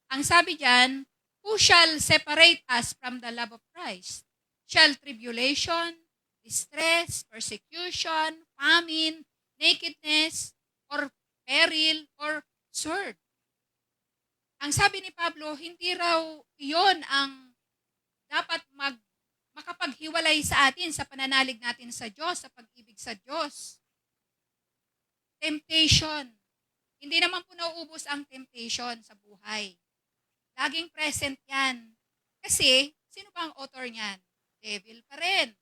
Ang sabi diyan, "Who shall separate us from the love of Christ? Shall tribulation, distress, persecution, famine, nakedness, or peril, or sword?" Ang sabi ni Pablo, hindi raw iyon ang dapat makapaghiwalay sa atin sa pananalig natin sa Diyos, sa pag-ibig sa Diyos. Temptation. Hindi naman po nauubos ang temptation sa buhay. Laging present yan. Kasi, sino ba ang author niyan? Devil pa rin.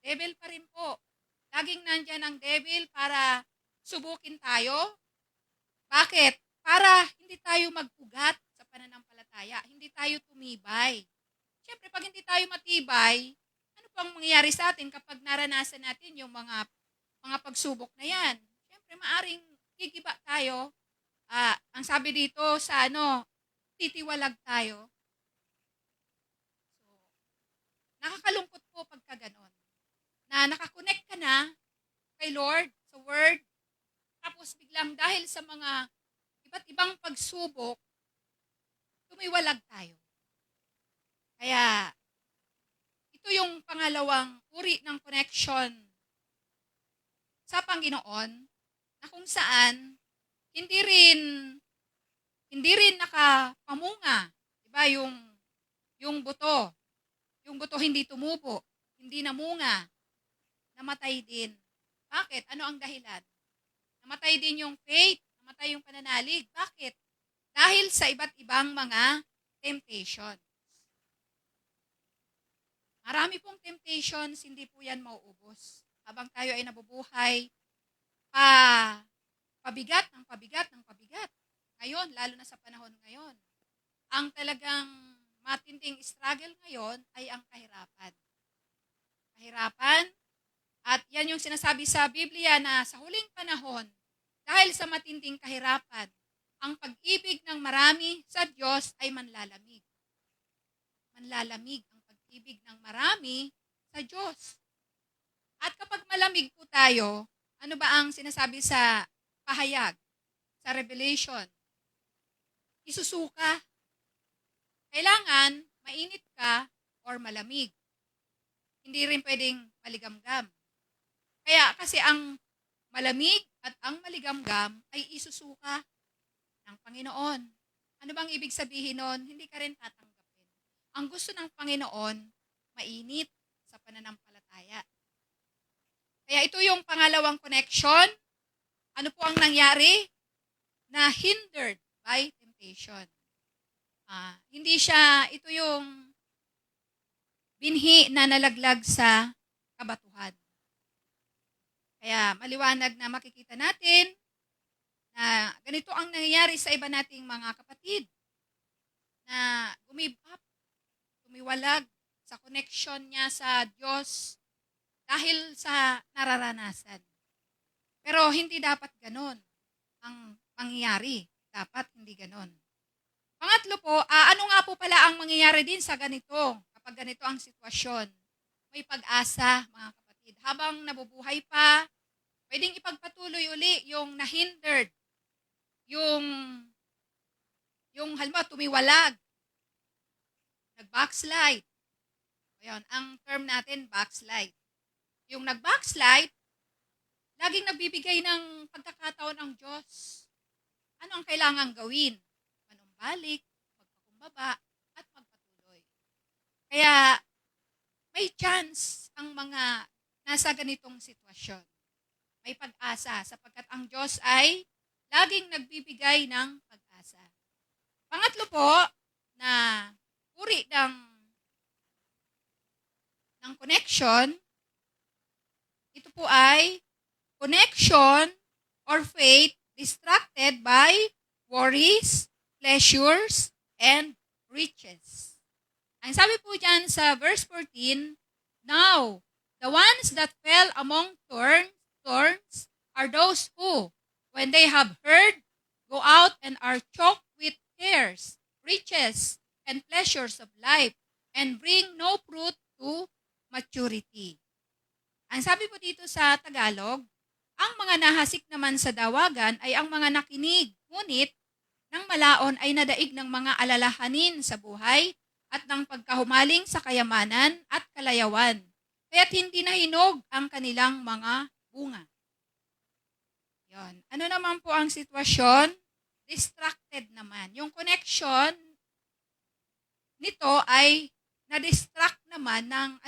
Devil pa rin po. Laging nandyan ang devil para subukin tayo, Bakit? Para hindi tayo mag-ugat sa pananampalataya, hindi tayo tumibay. Siyempre, pag hindi tayo matibay, ano pang mangyayari sa atin kapag naranasan natin yung mga pagsubok na yan? Siyempre, maaring gigiba tayo. Ang sabi dito sa titiwalag tayo. So, nakakalungkot po pagka ganon. Na nakakonect ka na kay Lord sa Word, tapos biglang dahil sa mga iba't ibang pagsubok, tumiwalag tayo. Kaya, ito yung pangalawang uri ng connection sa Panginoon na kung saan hindi rin nakapamunga, 'di ba? Yung buto. Yung buto hindi tumubo, hindi namunga, namatay din. Bakit? Ano ang dahilan? Namatay din yung faith, namatay yung pananalig. Bakit? Dahil sa iba't ibang mga temptation. Marami pong temptations, hindi po yan mauubos. Habang tayo ay nabubuhay, pabigat ng pabigat ng pabigat. Ngayon, lalo na sa panahon ngayon, ang talagang matinding struggle ngayon ay ang kahirapan. Kahirapan, at yan yung sinasabi sa Biblia na sa huling panahon, dahil sa matinding kahirapan, ang pag-ibig ng marami sa Diyos ay manlalamig. Manlalamig ang pag-ibig ng marami sa Diyos. At kapag malamig po tayo, ano ba ang sinasabi sa pahayag, sa Revelation? Isusuka. Kailangan mainit ka or malamig. Hindi rin pwedeng maligamgam. Kaya kasi ang malamig at ang maligamgam ay isusuka ng Panginoon. Ano bang ibig sabihin nun? Hindi ka rin tatanggapin. Ang gusto ng Panginoon, mainit sa pananampalataya. Kaya ito yung pangalawang connection. Ano po ang nangyari? Na hindered by temptation. Hindi siya, ito yung binhi na nalaglag sa kabatuhan. Kaya maliwanag na makikita natin na ganito ang nangyayari sa iba nating mga kapatid na give up, tumiwalag sa connection niya sa Diyos dahil sa nararanasan. Pero hindi dapat ganon ang mangyayari. Dapat hindi ganon. Pangatlo po, ano nga po pala ang mangyayari din sa ganito kapag ganito ang sitwasyon? May pag-asa, mga kapatid. Habang nabubuhay pa, pwedeng ipagpatuloy uli yung na-hindered, yung halimbawa tumiwalag, nag-backslide. Ayan, ang term natin, backslide. Yung nag-backslide, laging nagbibigay ng pagkakataon ng Diyos. Ano ang kailangang gawin? Manumbalik, magpakumbaba, at magpatuloy. Kaya, may chance ang mga nasa ganitong sitwasyon. May pag-asa sapagkat ang Diyos ay laging nagbibigay ng pag-asa. Pangatlo po, na uri ng connection, ito po ay connection or faith distracted by worries, pleasures, and riches. Ang sabi po dyan sa verse 14, now, the ones that fell among thorns are those who, when they have heard, go out and are choked with cares, riches, and pleasures of life, and bring no fruit to maturity. Ang sabi po dito sa Tagalog, ang mga nahasik naman sa dawagan ay ang mga nakinig, ngunit ng malaon ay nadaig ng mga alalahanin sa buhay at ng pagkahumaling sa kayamanan at kalayawan, kaya't hindi nahinog ang kanilang mga bunga. Yon. Ano naman po ang sitwasyon? Distracted naman. Yung connection nito ay na-distract naman ng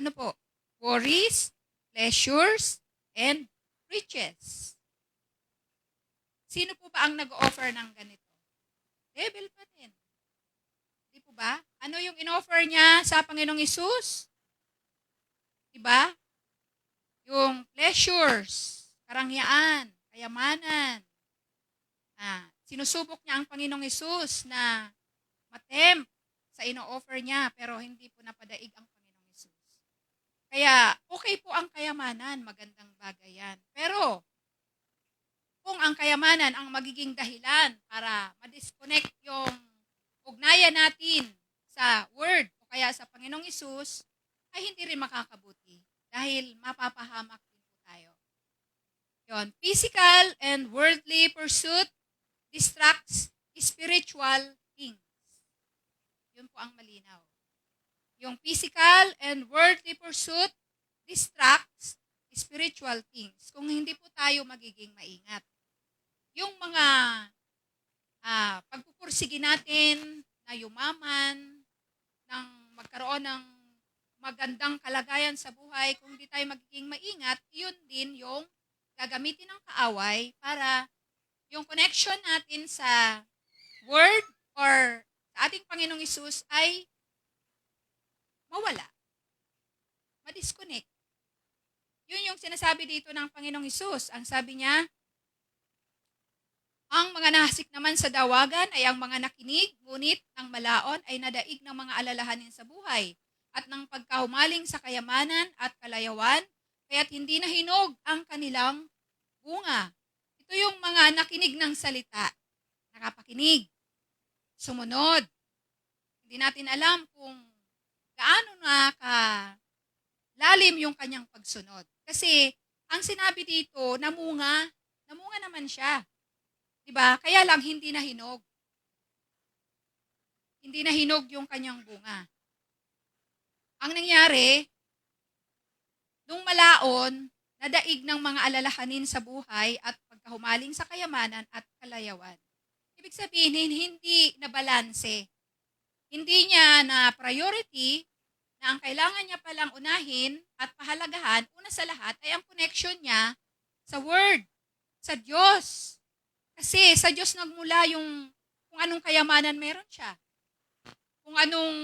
worries, pleasures, and riches. Sino po ba ang nag-offer ng ganito? Devil pa din. Di po ba? Ano yung in-offer niya sa Panginoong Hesus? Diba? Yung pleasures, karangyaan, kayamanan, Sinusubok niya ang Panginoong Hesus na matempt sa ino-offer niya, pero hindi po napadaig ang Panginoong Hesus. Kaya okay po ang kayamanan, magandang bagay yan. Pero kung ang kayamanan ang magiging dahilan para ma-disconnect yung ugnayan natin sa Word o kaya sa Panginoong Hesus, ay hindi rin makakabuti dahil mapapahamak din po tayo. Yon, physical and worldly pursuit distracts spiritual things. Yun po ang malinaw. Yung physical and worldly pursuit distracts spiritual things. Kung hindi po tayo magiging maingat. Yung mga pagpupursige natin na yumaman, ng magkaroon ng magandang kalagayan sa buhay, kung hindi tayo magiging maingat, yun din yung gagamitin ng kaaway para yung connection natin sa Word or sa ating Panginoong Hesus ay mawala. Ma-disconnect. Yun yung sinasabi dito ng Panginoong Hesus. Ang sabi niya, ang mga nahasik naman sa dawagan ay ang mga nakinig, ngunit ang malaon ay nadaig ng mga alalahanin sa buhay at ng pagkahumaling sa kayamanan at kalayawan, kaya't hindi na hinog ang kanilang bunga. Ito yung mga nakinig ng salita, nakapakinig, sumunod. Hindi natin alam kung gaano na lalim yung kanyang pagsunod. Kasi ang sinabi dito, namunga naman siya. Diba? Kaya lang hindi na hinog. Hindi na hinog yung kanyang bunga. Ang nangyari, nung malaon, nadaig ng mga alalahanin sa buhay at pagkahumaling sa kayamanan at kalayawan. Ibig sabihin, hindi na balanse. Hindi niya na priority na ang kailangan niya palang unahin at pahalagahan, una sa lahat ay ang connection niya sa Word, sa Diyos. Kasi sa Diyos nagmula yung kung anong kayamanan meron siya. Kung anong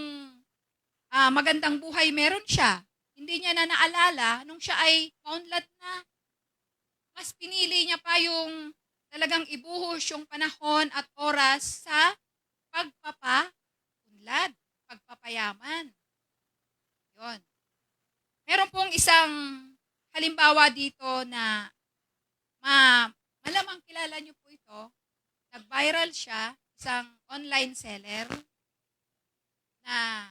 magandang buhay meron siya. Hindi niya na naalala nung siya ay maunlad na. Mas pinili niya pa yung talagang ibuhos yung panahon at oras sa pagpapaunlad, pagpapayaman. Yon. Meron pong isang halimbawa dito na malamang kilala niyo po ito. Nag-viral siya, isang online seller na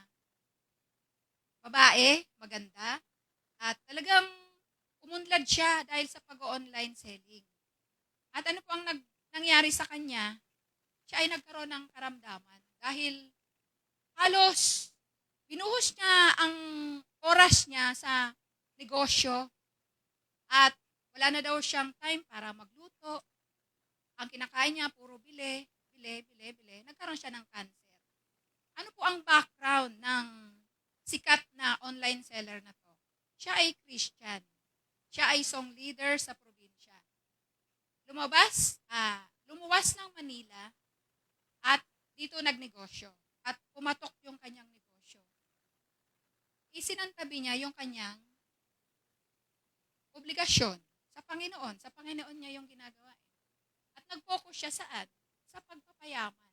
babae, maganda, at talagang umunlad siya dahil sa pag-online selling. At ano po ang nangyari sa kanya? Siya ay nagkaroon ng karamdaman dahil halos binuhos niya ang oras niya sa negosyo at wala na daw siyang time para magluto. Ang kinakain niya, puro bili. Nagkaroon siya ng cancer. Ano po ang background ng sikat na online seller na to? Siya ay Christian. Siya ay song leader sa probinsya. Lumuwas ng Manila at dito nagnegosyo. At pumatok yung kanyang negosyo. Isinantabi niya yung kanyang obligasyon sa Panginoon. Sa Panginoon niya yung ginagawa. At nag-focus siya saan? Sa pagpapayaman.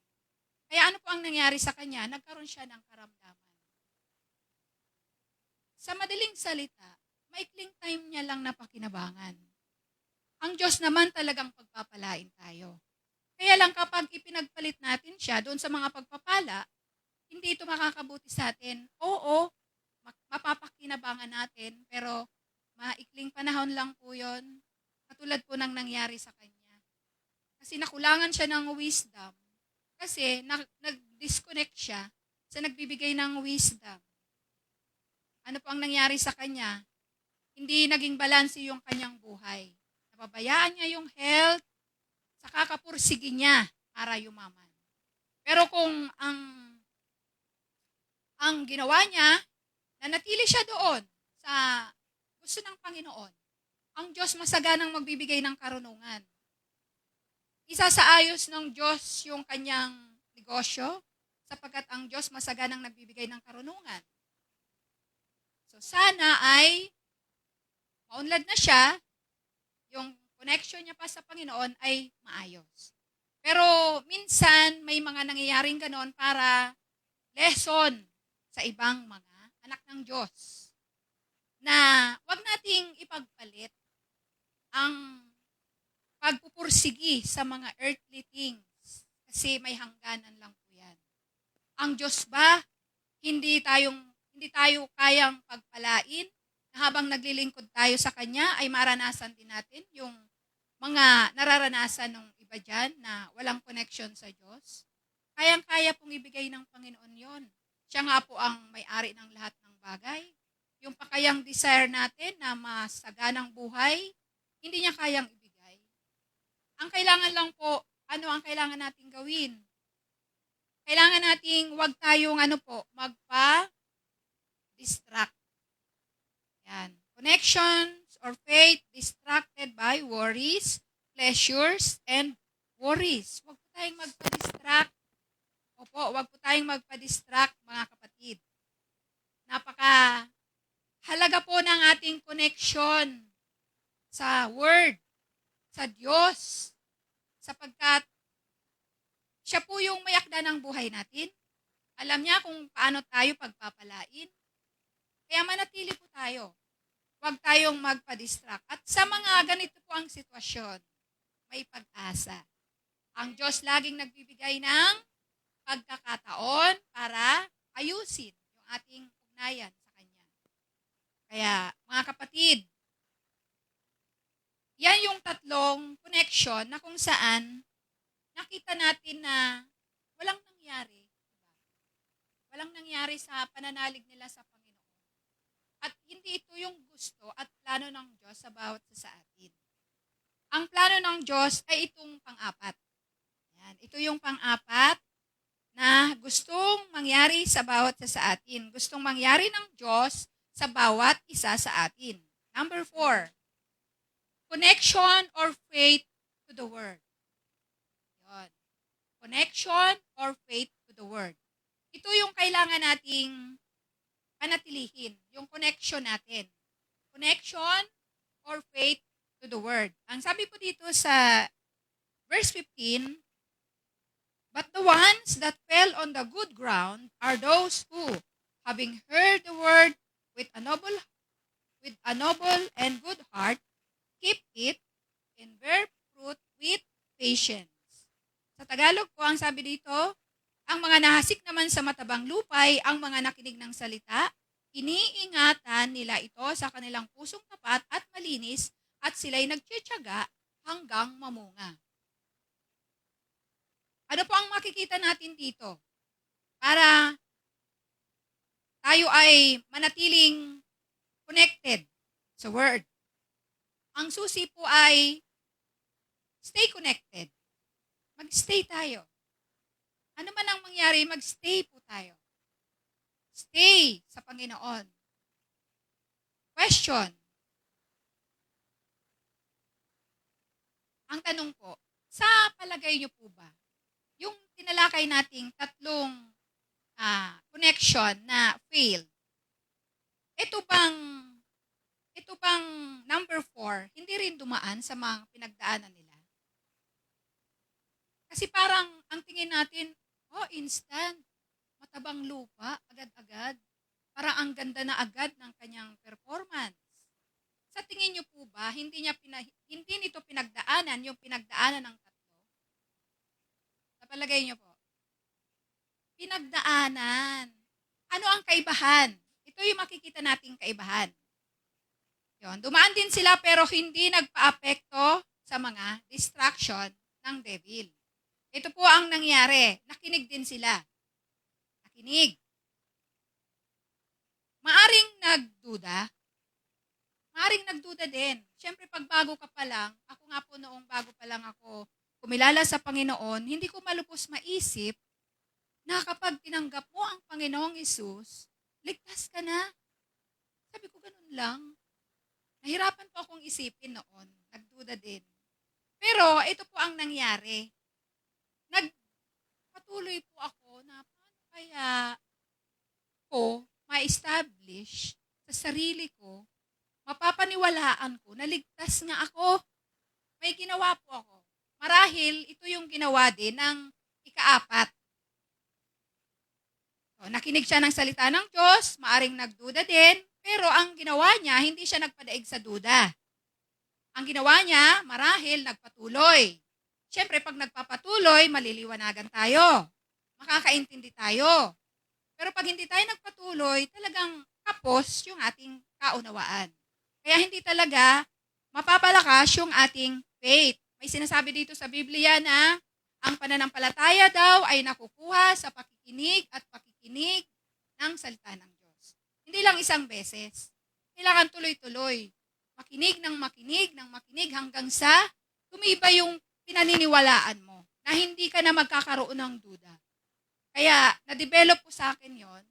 Kaya ano po ang nangyari sa kanya? Nagkaroon siya ng karamdaman. Sa madaling salita, maikling time niya lang napakinabangan. Ang Diyos naman talagang pagpapalain tayo. Kaya lang kapag ipinagpalit natin siya doon sa mga pagpapala, hindi ito makakabuti sa atin. Oo, mapapakinabangan natin, pero maikling panahon lang po yun. Katulad po ng nangyari sa kanya. Kasi nakulangan siya ng wisdom. Kasi nag-disconnect siya sa nagbibigay ng wisdom. Ano po ang nangyari sa kanya? Hindi naging balanse yung kanyang buhay. Napabayaan niya yung health, sa kakapursige niya para yumaman. Pero kung ang ginawa niya, nanatili siya doon sa gusto ng Panginoon. Ang Diyos masaganang magbibigay ng karunungan. Isasaayos ng Diyos yung kanyang negosyo sapagkat ang Diyos masaganang nagbibigay ng karunungan. So sana ay maunlad na siya, yung connection niya pa sa Panginoon ay maayos. Pero minsan may mga nangyayaring ganon para lesson sa ibang mga anak ng Diyos na wag nating ipagpalit ang pagpupursigi sa mga earthly things kasi may hangganan lang po yan. Ang Diyos ba, hindi tayo kayang pagpalain na habang naglilingkod tayo sa Kanya ay maranasan din natin yung mga nararanasan ng iba dyan na walang connection sa Diyos? Kayang-kaya pong ibigay ng Panginoon yon. Siya nga po ang may-ari ng lahat ng bagay. Yung pakayang desire natin na masaganang buhay, hindi niya kayang ibigay. Ang kailangan lang po, ano ang kailangan nating gawin? Kailangan nating wag tayong magpa-distract. Yan. Connections or faith distracted by worries, pleasures, and worries. Wag po tayong magpa-distract. Opo, wag po tayong magpa-distract, mga kapatid. Halaga po ng ating connection sa Word, sa Diyos, sapagkat siya po yung mayakda ng buhay natin. Alam niya kung paano tayo pagpapalain. Kaya manatili po tayo. Huwag tayong magpa-distract. At sa mga ganito po ang sitwasyon, may pag-asa. Ang Diyos laging nagbibigay ng pagkakataon para ayusin yung ating ugnayan sa Kanya. Kaya, mga kapatid, yan yung tatlong connection na kung saan nakita natin na walang nangyari. Walang nangyari sa pananalig nila sa Panginoon. At hindi ito yung gusto at plano ng Diyos sa bawat isa sa atin. Ang plano ng Diyos ay itong pang-apat. Yan. Ito yung pang-apat na gustong mangyari sa bawat isa sa atin. Gustong mangyari ng Diyos sa bawat isa sa atin. Number 4, connection or faith to the Word. Yun. Connection or faith to the Word. Ito yung kailangan nating panatilihin, yung connection natin. Connection or faith to the Word. Ang sabi po dito sa verse 15, but the ones that fell on the good ground are those who, having heard the Word with a noble and good heart, keep it and bear fruit with patience. Sa Tagalog po, ang sabi dito, ang mga nahasik naman sa matabang lupay, ang mga nakinig ng salita, iniingatan nila ito sa kanilang pusong tapat at malinis at sila'y nagtiyatsaga hanggang mamunga. Ano po ang makikita natin dito? Para tayo ay manatiling connected sa Word. Ang susi po ay stay connected. Mag-stay tayo. Ano man ang mangyari, mag-stay po tayo. Stay sa Panginoon. Question. Ang tanong po, sa palagay niyo po ba, yung tinalakay nating tatlong connection na failed, ito bang number 4, hindi rin dumaan sa mga pinagdaanan nila? Kasi parang ang tingin natin, instant. Matabang lupa, agad-agad. Parang ang ganda na agad ng kanyang performance. Sa tingin niyo po ba, hindi nito pinagdaanan yung pinagdaanan ng tatlo? Sa palagay niyo po? Pinagdaanan. Ano ang kaibahan? Ito yung makikita nating kaibahan. Yon, dumaan din sila pero hindi nagpa-apekto sa mga distraction ng devil. Ito po ang nangyari. Nakinig din sila. Nakinig. Maaring nagduda din. Siyempre, pag bago ka pa lang, ako nga po noong bago pa lang ako kumilala sa Panginoon, hindi ko malupos maisip na kapag tinanggap mo ang Panginoong Isus, ligtas ka na. Sabi ko, ganun lang. Nahirapan po akong isipin noon. Nagduda din. Pero, ito po ang nangyari. Nagpatuloy po ako na paano kaya ko ma-establish sa sarili ko, mapapaniwalaan ko na ligtas nga ako. May ginawa po ako. marahil ito yung ginawa din ng ikaapat. So, nakinig siya ng salita ng Diyos, maaring nagduda din, pero ang ginawa niya, hindi siya nagpadaig sa duda. Ang ginawa niya, marahil nagpatuloy. Siyempre, pag nagpapatuloy, maliliwanagan tayo. Makakaintindi tayo. Pero pag hindi tayo nagpatuloy, talagang kapos yung ating kaunawaan. Kaya hindi talaga mapapalakas yung ating faith. May sinasabi dito sa Biblia na ang pananampalataya daw ay nakukuha sa pakikinig at pakikinig ng salita ng Diyos. Hindi lang isang beses. Kailangan tuloy-tuloy. Makinig ng makinig ng makinig hanggang sa tumibay yung pinaniniwalaan mo na hindi ka na magkakaroon ng duda. Kaya, na-develop po sa akin yon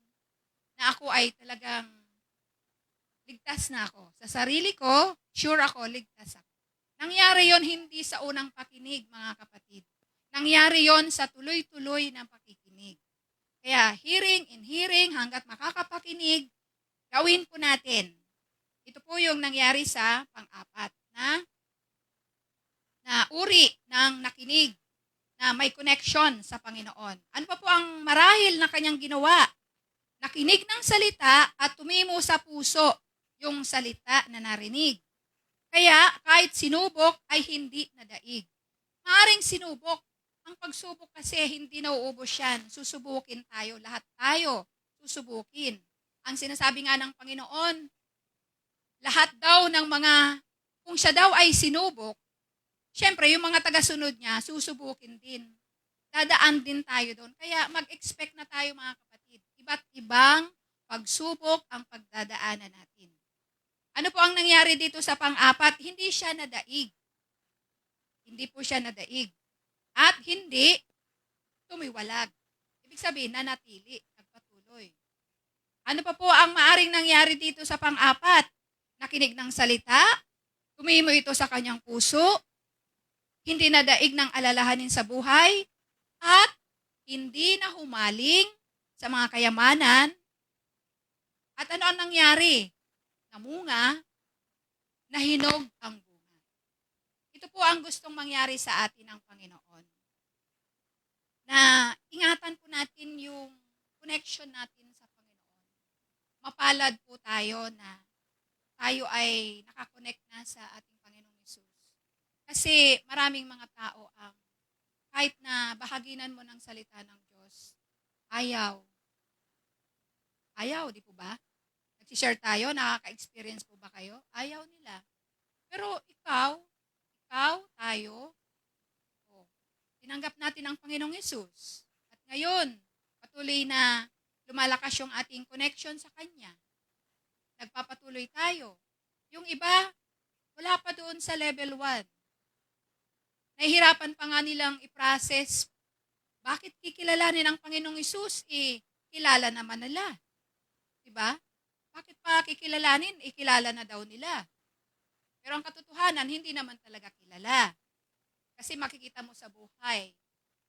na ako ay talagang ligtas na ako. Sa sarili ko, sure ako, ligtas ako. Nangyari yon hindi sa unang pakinig, mga kapatid. Nangyari yon sa tuloy-tuloy ng pakikinig. Kaya, hearing and hearing, hanggat makakapakinig, gawin po natin. Ito po yung nangyari sa pang-apat na uri ng nakinig na may connection sa Panginoon. Ano pa po ang marahil na kanyang ginawa? Nakinig ng salita at tumimo sa puso yung salita na narinig. Kaya kahit sinubok ay hindi nadaig. Maaring sinubok. Ang pagsubok kasi hindi nauubos yan. Susubukin tayo. Lahat tayo susubukin. Ang sinasabi nga ng Panginoon, lahat daw ng mga, kung siya daw ay sinubok, syempre, yung mga tagasunod niya, susubukin din. Dadaan din tayo doon. Kaya mag-expect na tayo, mga kapatid. Iba't ibang pagsubok ang pagdadaanan natin. Ano po ang nangyari dito sa pang-apat? Hindi siya nadaig. Hindi po siya nadaig. At hindi tumiwalag. Ibig sabihin, nanatili, nagpatuloy. Ano pa po ang maaring nangyari dito sa pang-apat? Nakinig ng salita, tumimo ito sa kanyang puso, hindi nadaig ng alalahanin sa buhay, at hindi na humaling sa mga kayamanan. At ano ang nangyari? Namunga, nahinog ang bunga. Ito po ang gustong mangyari sa atin ng Panginoon. Na ingatan po natin yung connection natin sa Panginoon. Mapalad po tayo na tayo ay nakakonect na sa ating Panginoong Hesus. Kasi maraming mga tao ang kahit na bahaginan mo ng salita ng Diyos, ayaw. Ayaw, di po ba? Nag-share tayo, nakaka-experience po ba kayo? Ayaw nila. Pero ikaw, tayo, tinanggap natin ang Panginoong Hesus. At ngayon, patuloy na lumalakas yung ating connection sa Kanya. Nagpapatuloy tayo. Yung iba, wala pa doon sa level 1. Nahihirapan pa nga nilang i-process. Bakit kikilalanin ang Panginoong Hesus? Kilala naman nila. Diba? Bakit pa kikilalanin? Kilala na daw nila. Pero ang katotohanan, hindi naman talaga kilala. Kasi makikita mo sa buhay.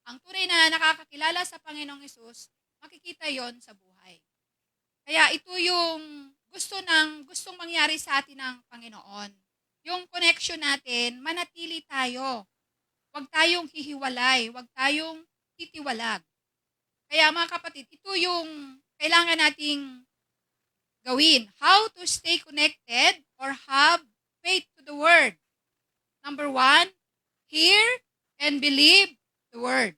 Ang tunay na nakakakilala sa Panginoong Hesus, makikita yon sa buhay. Kaya ito yung gustong mangyari sa atin ng Panginoon. Yung connection natin, manatili tayo. Huwag tayong hihiwalay, huwag tayong titiwalag. Kaya mga kapatid, ito yung kailangan nating gawin. How to stay connected or have faith to the Word. Number 1, hear and believe the Word.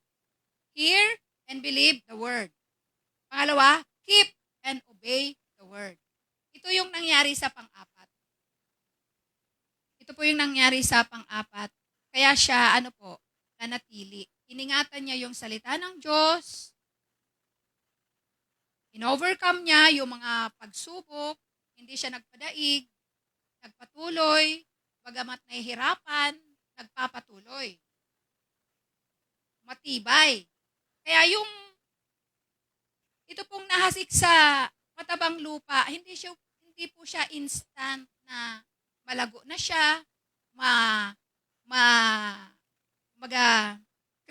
Hear and believe the Word. Pangalawa, keep and obey the Word. Ito yung nangyari sa pang-apat. Ito po yung nangyari sa pang-apat. Kaya siya, nanatili. Iningatan niya yung salita ng Diyos. In-overcome niya yung mga pagsubok. Hindi siya nagpadaig. Nagpatuloy. Bagamat nahihirapan, nagpapatuloy. Matibay. Kaya ito pong nahasik sa matabang lupa, hindi po siya instant na malago na siya,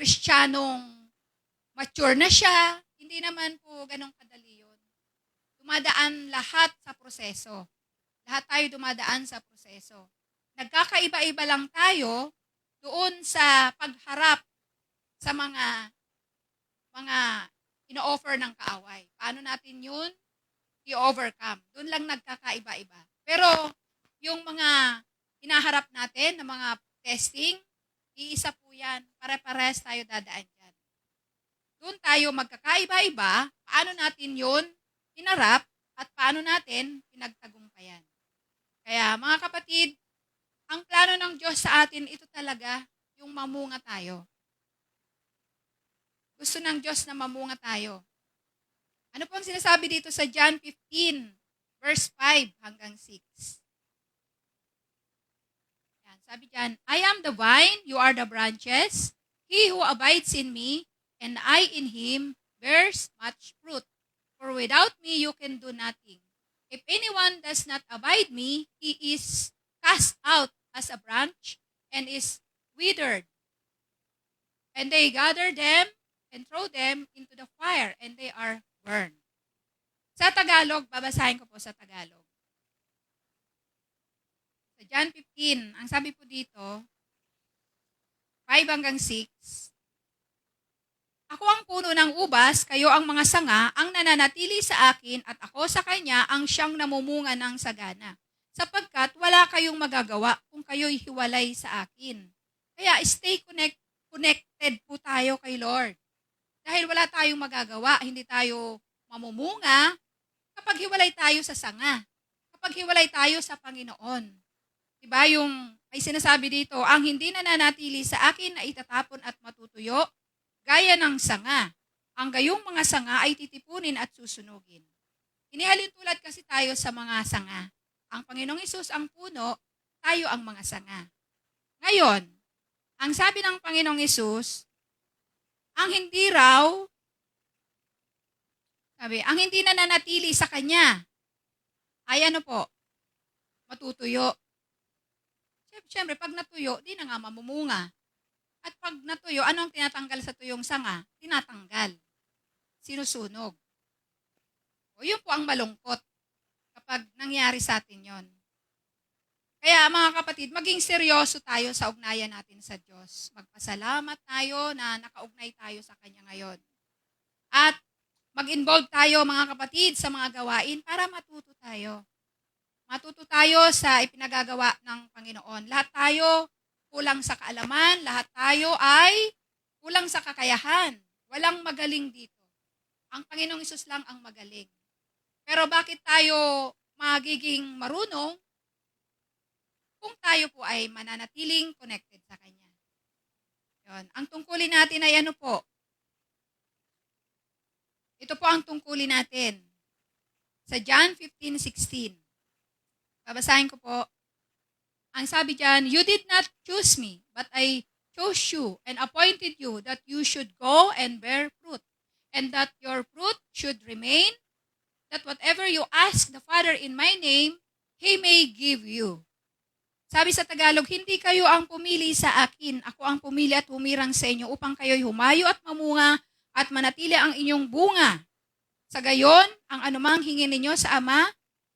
Kristyanong mature na siya. Hindi naman po ganong kadali yun. Dumadaan lahat sa proseso. Lahat tayo dumadaan sa proseso. Nagkakaiba-iba lang tayo doon sa pagharap sa mga ino-offer ng kaaway. Paano natin yun i-overcome? Doon lang nagkakaiba-iba. Pero yung mga hinaharap natin na mga testing, iisa po yan. Pare-pares tayo dadaan dyan. Doon tayo magkakaiba-iba, paano natin yun hinarap at paano natin pinagtagumpayan. Kaya mga kapatid, ang plano ng Diyos sa atin, ito talaga yung mamunga tayo. Gusto ng Diyos na mamunga tayo. Ano po ang sinasabi dito sa John 15, verse 5 hanggang 6? Yan, sabi diyan, I am the vine, you are the branches. He who abides in me, and I in him, bears much fruit. For without me you can do nothing. If anyone does not abide me, he is cast out as a branch and is withered. And they gather them and throw them into the fire, and they are burned. Sa Tagalog, babasahin ko po sa Tagalog. Sa John 15, ang sabi po dito, 5 hanggang 6, Ako ang puno ng ubas, kayo ang mga sanga, ang nananatili sa akin at ako sa kanya ang siyang namumunga ng sagana. Sapagkat wala kayong magagawa kung kayo'y hiwalay sa akin. Kaya stay connected po tayo kay Lord. Dahil wala tayong magagawa, hindi tayo mamumunga kapag hiwalay tayo sa sanga. Kapag hiwalay tayo sa Panginoon. Diba yung may sinasabi dito, ang hindi nananatili sa akin na itatapon at matutuyo, gaya ng sanga. Ang gayong mga sanga ay titipunin at susunugin. Inihalin tulad kasi tayo sa mga sanga. Ang Panginoong Hesus ang puno, tayo ang mga sanga. Ngayon, ang sabi ng Panginoong Hesus, ang hindi nananatili sa Kanya, ay ano po, matutuyo. Siyempre, pag natuyo, di na nga mamumunga. At pag natuyo, ano ang tinatanggal sa tuyong sanga? Tinatanggal. Sinusunog. O yun po ang malungkot kapag nangyari sa atin yon. Kaya mga kapatid, maging seryoso tayo sa ugnayan natin sa Diyos. Magpasalamat tayo na nakaugnay tayo sa Kanya ngayon. At mag-involve tayo mga kapatid sa mga gawain para matuto tayo. Matuto tayo sa ipinagagawa ng Panginoon. Lahat tayo kulang sa kaalaman, lahat tayo ay kulang sa kakayahan. Walang magaling dito. Ang Panginoong Hesus lang ang magaling. Pero bakit tayo magiging marunong kung tayo po ay mananatiling connected sa Kanya? Yon. Ang tungkulin natin ay ano po? Ito po ang tungkulin natin. Sa John 15:16. Babasahin ko po. Ang sabi diyan, you did not choose me, but I chose you and appointed you that you should go and bear fruit, and that your fruit should remain, that whatever you ask the Father in my name, He may give you. Sabi sa Tagalog, hindi kayo ang pumili sa akin, ako ang pumili at humirang sa inyo upang kayo'y humayo at mamunga at manatili ang inyong bunga. Sa gayon, ang anumang hingin ninyo sa Ama,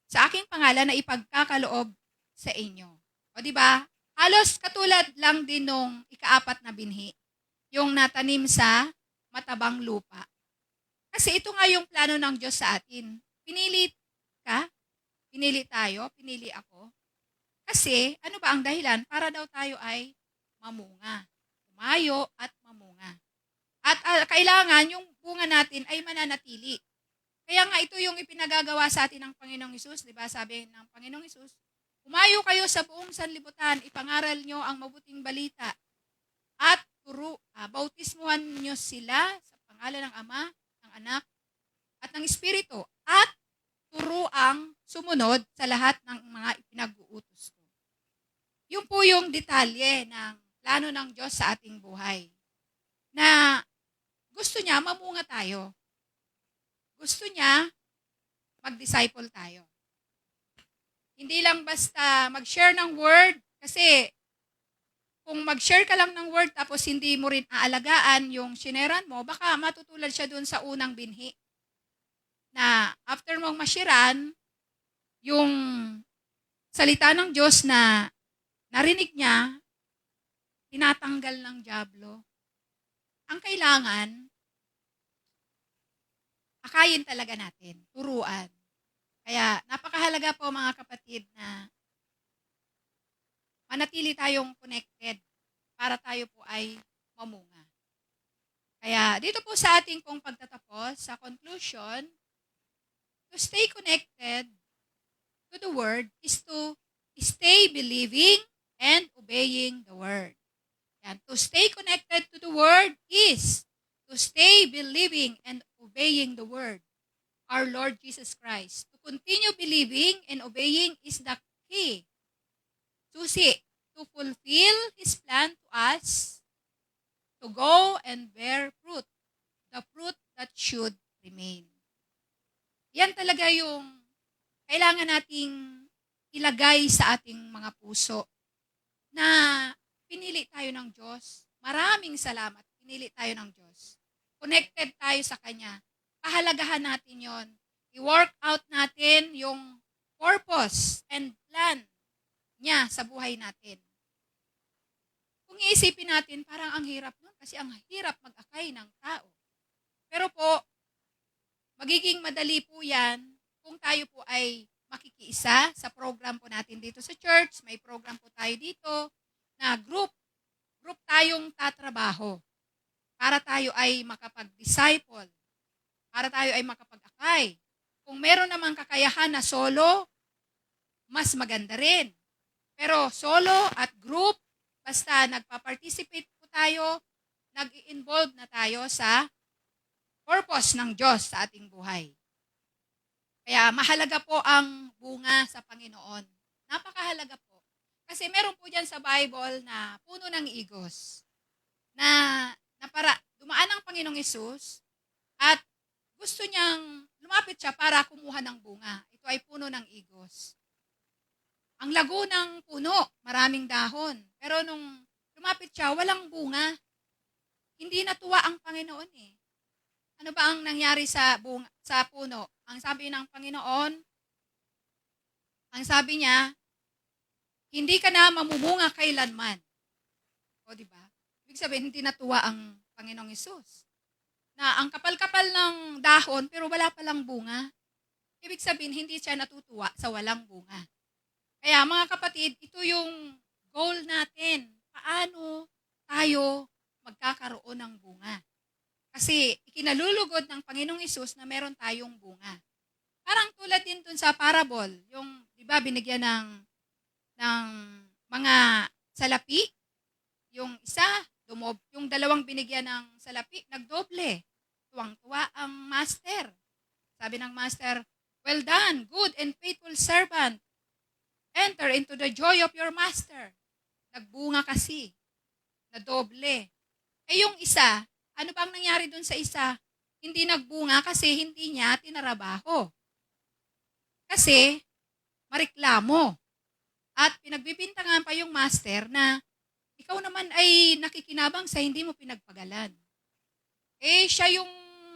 sa aking pangalan na ipagkakaloob sa inyo. O diba? Halos katulad lang din nung ika-4 na binhi, yung natanim sa matabang lupa. Kasi ito nga yung plano ng Diyos sa atin. Pinili ka, pinili tayo, pinili ako. Kasi ano ba ang dahilan? Para daw tayo ay mamunga. Umayo at mamunga. At kailangan yung bunga natin ay mananatili. Kaya nga ito yung ipinagagawa sa atin ng Panginoong Hesus. Diba? Sabi ng Panginoong Hesus, umayo kayo sa buong sanlibutan, ipangaral nyo ang mabuting balita at bautismuhan nyo sila sa pangalan ng Ama, ng Anak, at ng Espiritu at turuang sumunod sa lahat ng mga ipinag-uutos ko. Yun po yung detalye ng plano ng Diyos sa ating buhay. Na gusto niya mamunga tayo. Gusto niya mag-disciple tayo. Hindi lang basta mag-share ng word, kasi kung mag-share ka lang ng word tapos hindi mo rin aalagaan yung shineran mo, baka matutulad siya dun sa unang binhi. Na after mong mashiran, yung salita ng Diyos na narinig niya, tinatanggal ng dyablo. Ang kailangan, akayin talaga natin, turuan. Kaya napakahalaga po mga kapatid na manatili tayong connected para tayo po ay mamunga. Kaya dito po sa ating pong pagtatapos, sa conclusion, to stay connected to the Word is to stay believing and obeying the Word. And to stay connected to the Word is to stay believing and obeying the Word. Our Lord Jesus Christ. To continue believing and obeying is the key. Susi, to fulfill His plan to us, to go and bear fruit, the fruit that should remain. Yan talaga yung kailangan nating ilagay sa ating mga puso na pinili tayo ng Diyos. Maraming salamat, pinili tayo ng Diyos. Connected tayo sa Kanya. Pahalagahan natin yon. I-work out natin yung purpose and plan niya sa buhay natin. Kung iisipin natin, parang ang hirap nun kasi ang hirap mag-akay ng tao. Pero po, magiging madali po yan kung tayo po ay makikiisa sa program po natin dito sa church. May program po tayo dito na group tayong tatrabaho para tayo ay makapag-disciple, para tayo ay makapag-akay. Kung meron namang kakayahan na solo, mas maganda rin. Pero solo at group, basta nagpa-participate po tayo, nag-i-involve na tayo sa purpose ng Diyos sa ating buhay. Kaya mahalaga po ang bunga sa Panginoon. Napakahalaga po. Kasi meron po dyan sa Bible na puno ng igos na para dumaan ang Panginoong Hesus at gusto niyang lumapit siya para kumuha ng bunga. Ito ay puno ng igos. Ang lago ng puno, maraming dahon. Pero nung lumapit siya, walang bunga. Hindi natuwa ang Panginoon eh. Ano ba ang nangyari sa puno? Ang sabi ng Panginoon, ang sabi niya, hindi ka na mamumunga kailanman. O di ba? Ibig sabihin, hindi natuwa ang Panginoong Hesus. Na ang kapal-kapal ng dahon pero wala palang bunga. Ibig sabihin, hindi siya natutuwa sa walang bunga. Kaya mga kapatid, ito yung goal natin. Paano tayo magkakaroon ng bunga? Kasi ikinalulugod ng Panginoong Hesus na meron tayong bunga. Parang tulad din dun sa parable, yung, di ba, binigyan ng mga salapi, yung isa, yung dalawang binigyan ng salapi, nagdoble. Tuwang-tuwa ang master. Sabi ng master, well done, good and faithful servant. Enter into the joy of your master. Nagbunga kasi. Nadoble. Eh yung isa, ano bang nangyari dun sa isa? Hindi nagbunga kasi hindi niya tinarabaho. Kasi mareklamo. At pinagbibintangan pa yung master na ikaw naman ay nakikinabang sa hindi mo pinagpagalan. Eh siya yung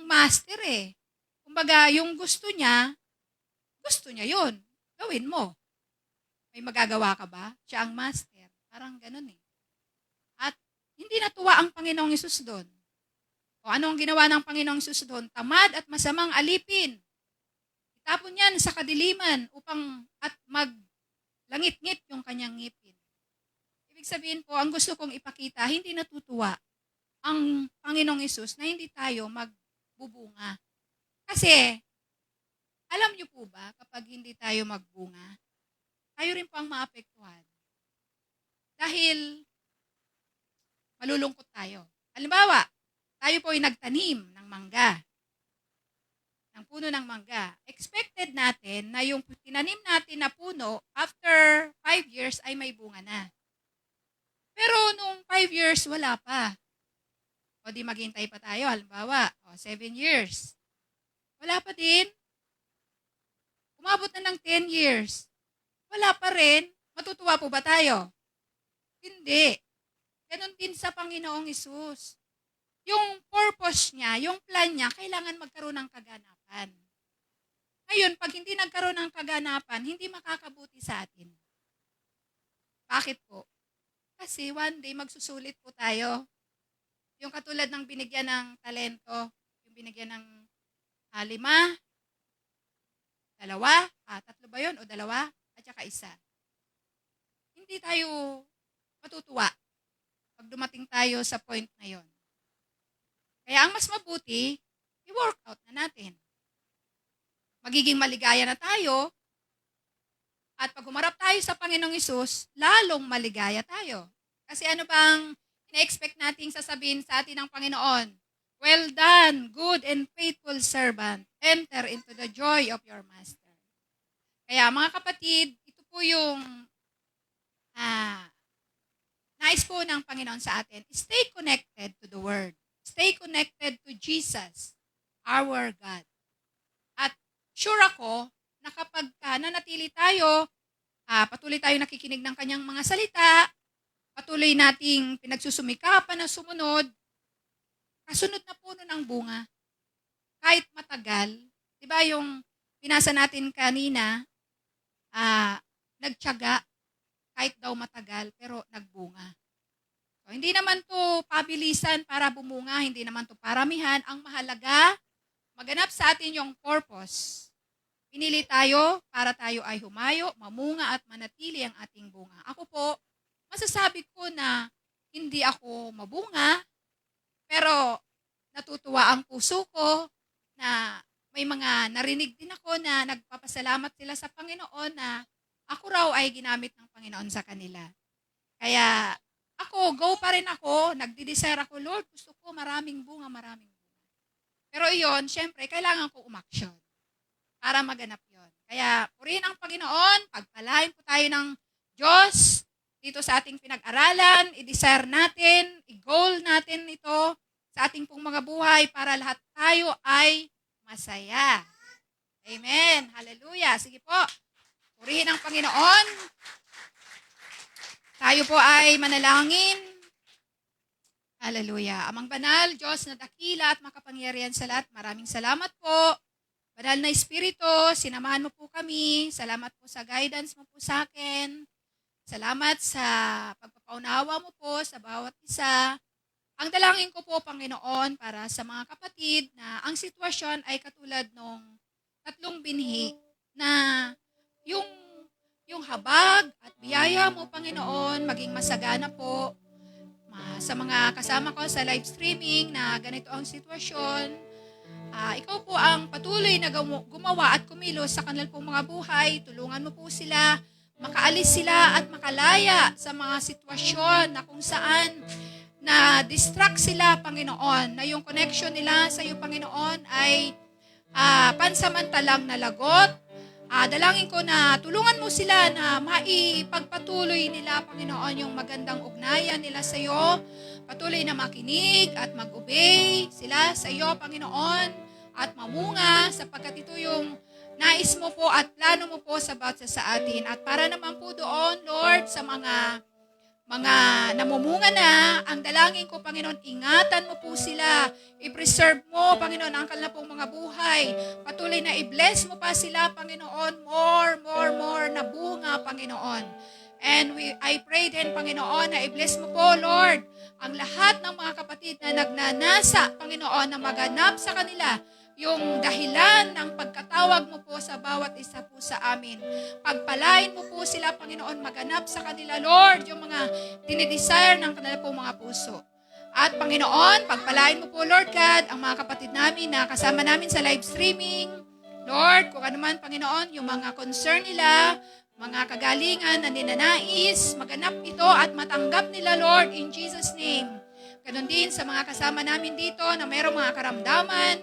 master eh. Kumbaga yung gusto niya yun. Gawin mo. May magagawa ka ba? Siya ang master. Parang ganun eh. At hindi natuwa ang Panginoong Hesus doon. O ano ang ginawa ng Panginoong Hesus doon? Tamad at masamang alipin. Itapon yan sa kadiliman upang at maglangit-ngit yung kanyang ngipin. Ibig sabihin po, ang gusto kong ipakita, hindi natutuwa ang Panginoong Hesus na hindi tayo magbubunga. Kasi, alam niyo po ba, kapag hindi tayo magbunga, tayo rin po ang maapektuhan. Dahil malulungkot tayo. Halimbawa, tayo po ay nagtanim ng mangga, ng puno ng mangga. Expected natin na yung tinanim natin na puno, after 5 years ay may bunga na. Pero nung 5 years, wala pa. O di maghintay pa tayo, halimbawa, 7 years. Wala pa din. Umabot na ng 10 years. Wala pa rin. Matutuwa po ba tayo? Hindi. Ganon din sa Panginoong Hesus. Yung purpose niya, yung plan niya, kailangan magkaroon ng kaganapan. Ngayon, pag hindi nagkaroon ng kaganapan, hindi makakabuti sa atin. Bakit po? Kasi one day, magsusulit po tayo. Yung katulad ng binigyan ng talento, yung binigyan ng 5, 2, 3 ba yun? O 2, at saka 1. Hindi tayo matutuwa pag dumating tayo sa point na yon. Kaya ang mas mabuti, i-work out na natin. Magiging maligaya na tayo, at pag humarap tayo sa Panginoong Hesus, lalong maligaya tayo. Kasi ano bang ina-expect nating sasabihin sa atin ng Panginoon? Well done, good and faithful servant. Enter into the joy of your master. Kaya mga kapatid, ito po yung nais po ng Panginoon sa atin. Stay connected to the Word. Stay connected to Jesus, our God. At sure ako na kapag nanatili tayo, patuloy tayo nakikinig ng kanyang mga salita, patuloy nating pinagsusumikapan na sumunod, kasunod na puno ng bunga. Kahit matagal, di ba yung binasa natin kanina, nagtiyaga, kahit daw matagal, pero nagbunga. So, hindi naman to pabilisan para bumunga, hindi naman to paramihan. Ang mahalaga, maganap sa atin yung purpose. Pinili tayo para tayo ay humayo, mamunga at manatili ang ating bunga. Ako po, masasabi ko na hindi ako mabunga, pero natutuwa ang puso ko na may mga narinig din ako na nagpapasalamat sila sa Panginoon na ako raw ay ginamit ng Panginoon sa kanila. Kaya ako, go pa rin ako, nagdi-desire ako, Lord, gusto ko maraming bunga. Pero iyon, syempre, kailangan ko umaksyon para maganap yon. Kaya, purihin ang Panginoon, pagpalain po tayo ng Diyos dito sa ating pinag-aralan, i-desire natin, i-goal natin ito sa ating pong mga buhay para lahat tayo ay masaya. Amen. Hallelujah. Sige po, purihin ang Panginoon. Tayo po ay manalangin. Hallelujah. Amang banal, Diyos na dakila at makapangyarihan sa lahat, maraming salamat po. Banal na Espiritu, sinamahan mo po kami. Salamat po sa guidance mo po sa akin. Salamat sa pagpapaunawa mo po sa bawat isa. Ang dalangin ko po, Panginoon, para sa mga kapatid na ang sitwasyon ay katulad nung 3 binhi na yung habag at biyaya mo, Panginoon, maging masagana po. Sa mga kasama ko sa live streaming na ganito ang sitwasyon, ikaw po ang patuloy na gumawa at kumilos sa kanilang pong mga buhay. Tulungan mo po sila, makaalis sila at makalaya sa mga sitwasyon na kung saan na distract sila, Panginoon, na yung connection nila sa iyo, Panginoon, ay pansamantalang nalagot. Dalangin ko na tulungan mo sila na maipagpatuloy nila, Panginoon, yung magandang ugnayan nila sa iyo. Patuloy na makinig at mag-obey sila sa iyo, Panginoon, at mamunga sapagkat ito yung nais mo po at plano mo po sa bawat sa atin. At para naman po doon, Lord, sa mga namumunga na, ang dalangin ko, Panginoon, ingatan mo po sila. I-preserve mo, Panginoon, ang kanilang pong mga buhay. Patuloy na i-bless mo pa sila, Panginoon, more na bunga, Panginoon. And I pray din, Panginoon, na i-bless mo po, Lord, ang lahat ng mga kapatid na nagnanasa, Panginoon, na maganap sa kanila yung dahilan ng pagkatawag mo po sa bawat isa po sa amin. Pagpalain mo po sila, Panginoon, maganap sa kanila, Lord, yung mga dinidesire ng kanila po mga puso. At Panginoon, pagpalain mo po, Lord God, ang mga kapatid namin na kasama namin sa live streaming. Lord, kung ano man, Panginoon, yung mga concern nila, mga kagalingan na ninanais, maganap ito at matanggap nila, Lord, in Jesus' name. Ganon din sa mga kasama namin dito na mayroong mga karamdaman,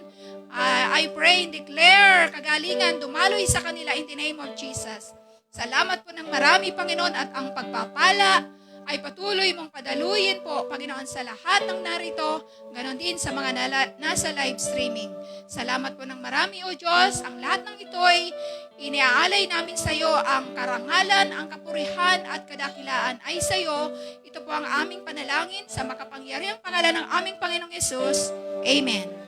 I pray and declare kagalingan, dumaloy sa kanila in the name of Jesus. Salamat po ng marami, Panginoon, at ang pagpapala ay patuloy mong padaluyin po, Panginoon, sa lahat ng narito, ganon din sa mga nasa live streaming. Salamat po ng marami, O Diyos. Ang lahat ng ito ay iniaalay namin sa iyo, ang karangalan, ang kapurihan at kadakilaan ay sa iyo. Ito po ang aming panalangin sa makapangyarihang pangalan ng aming Panginoong Hesus. Amen.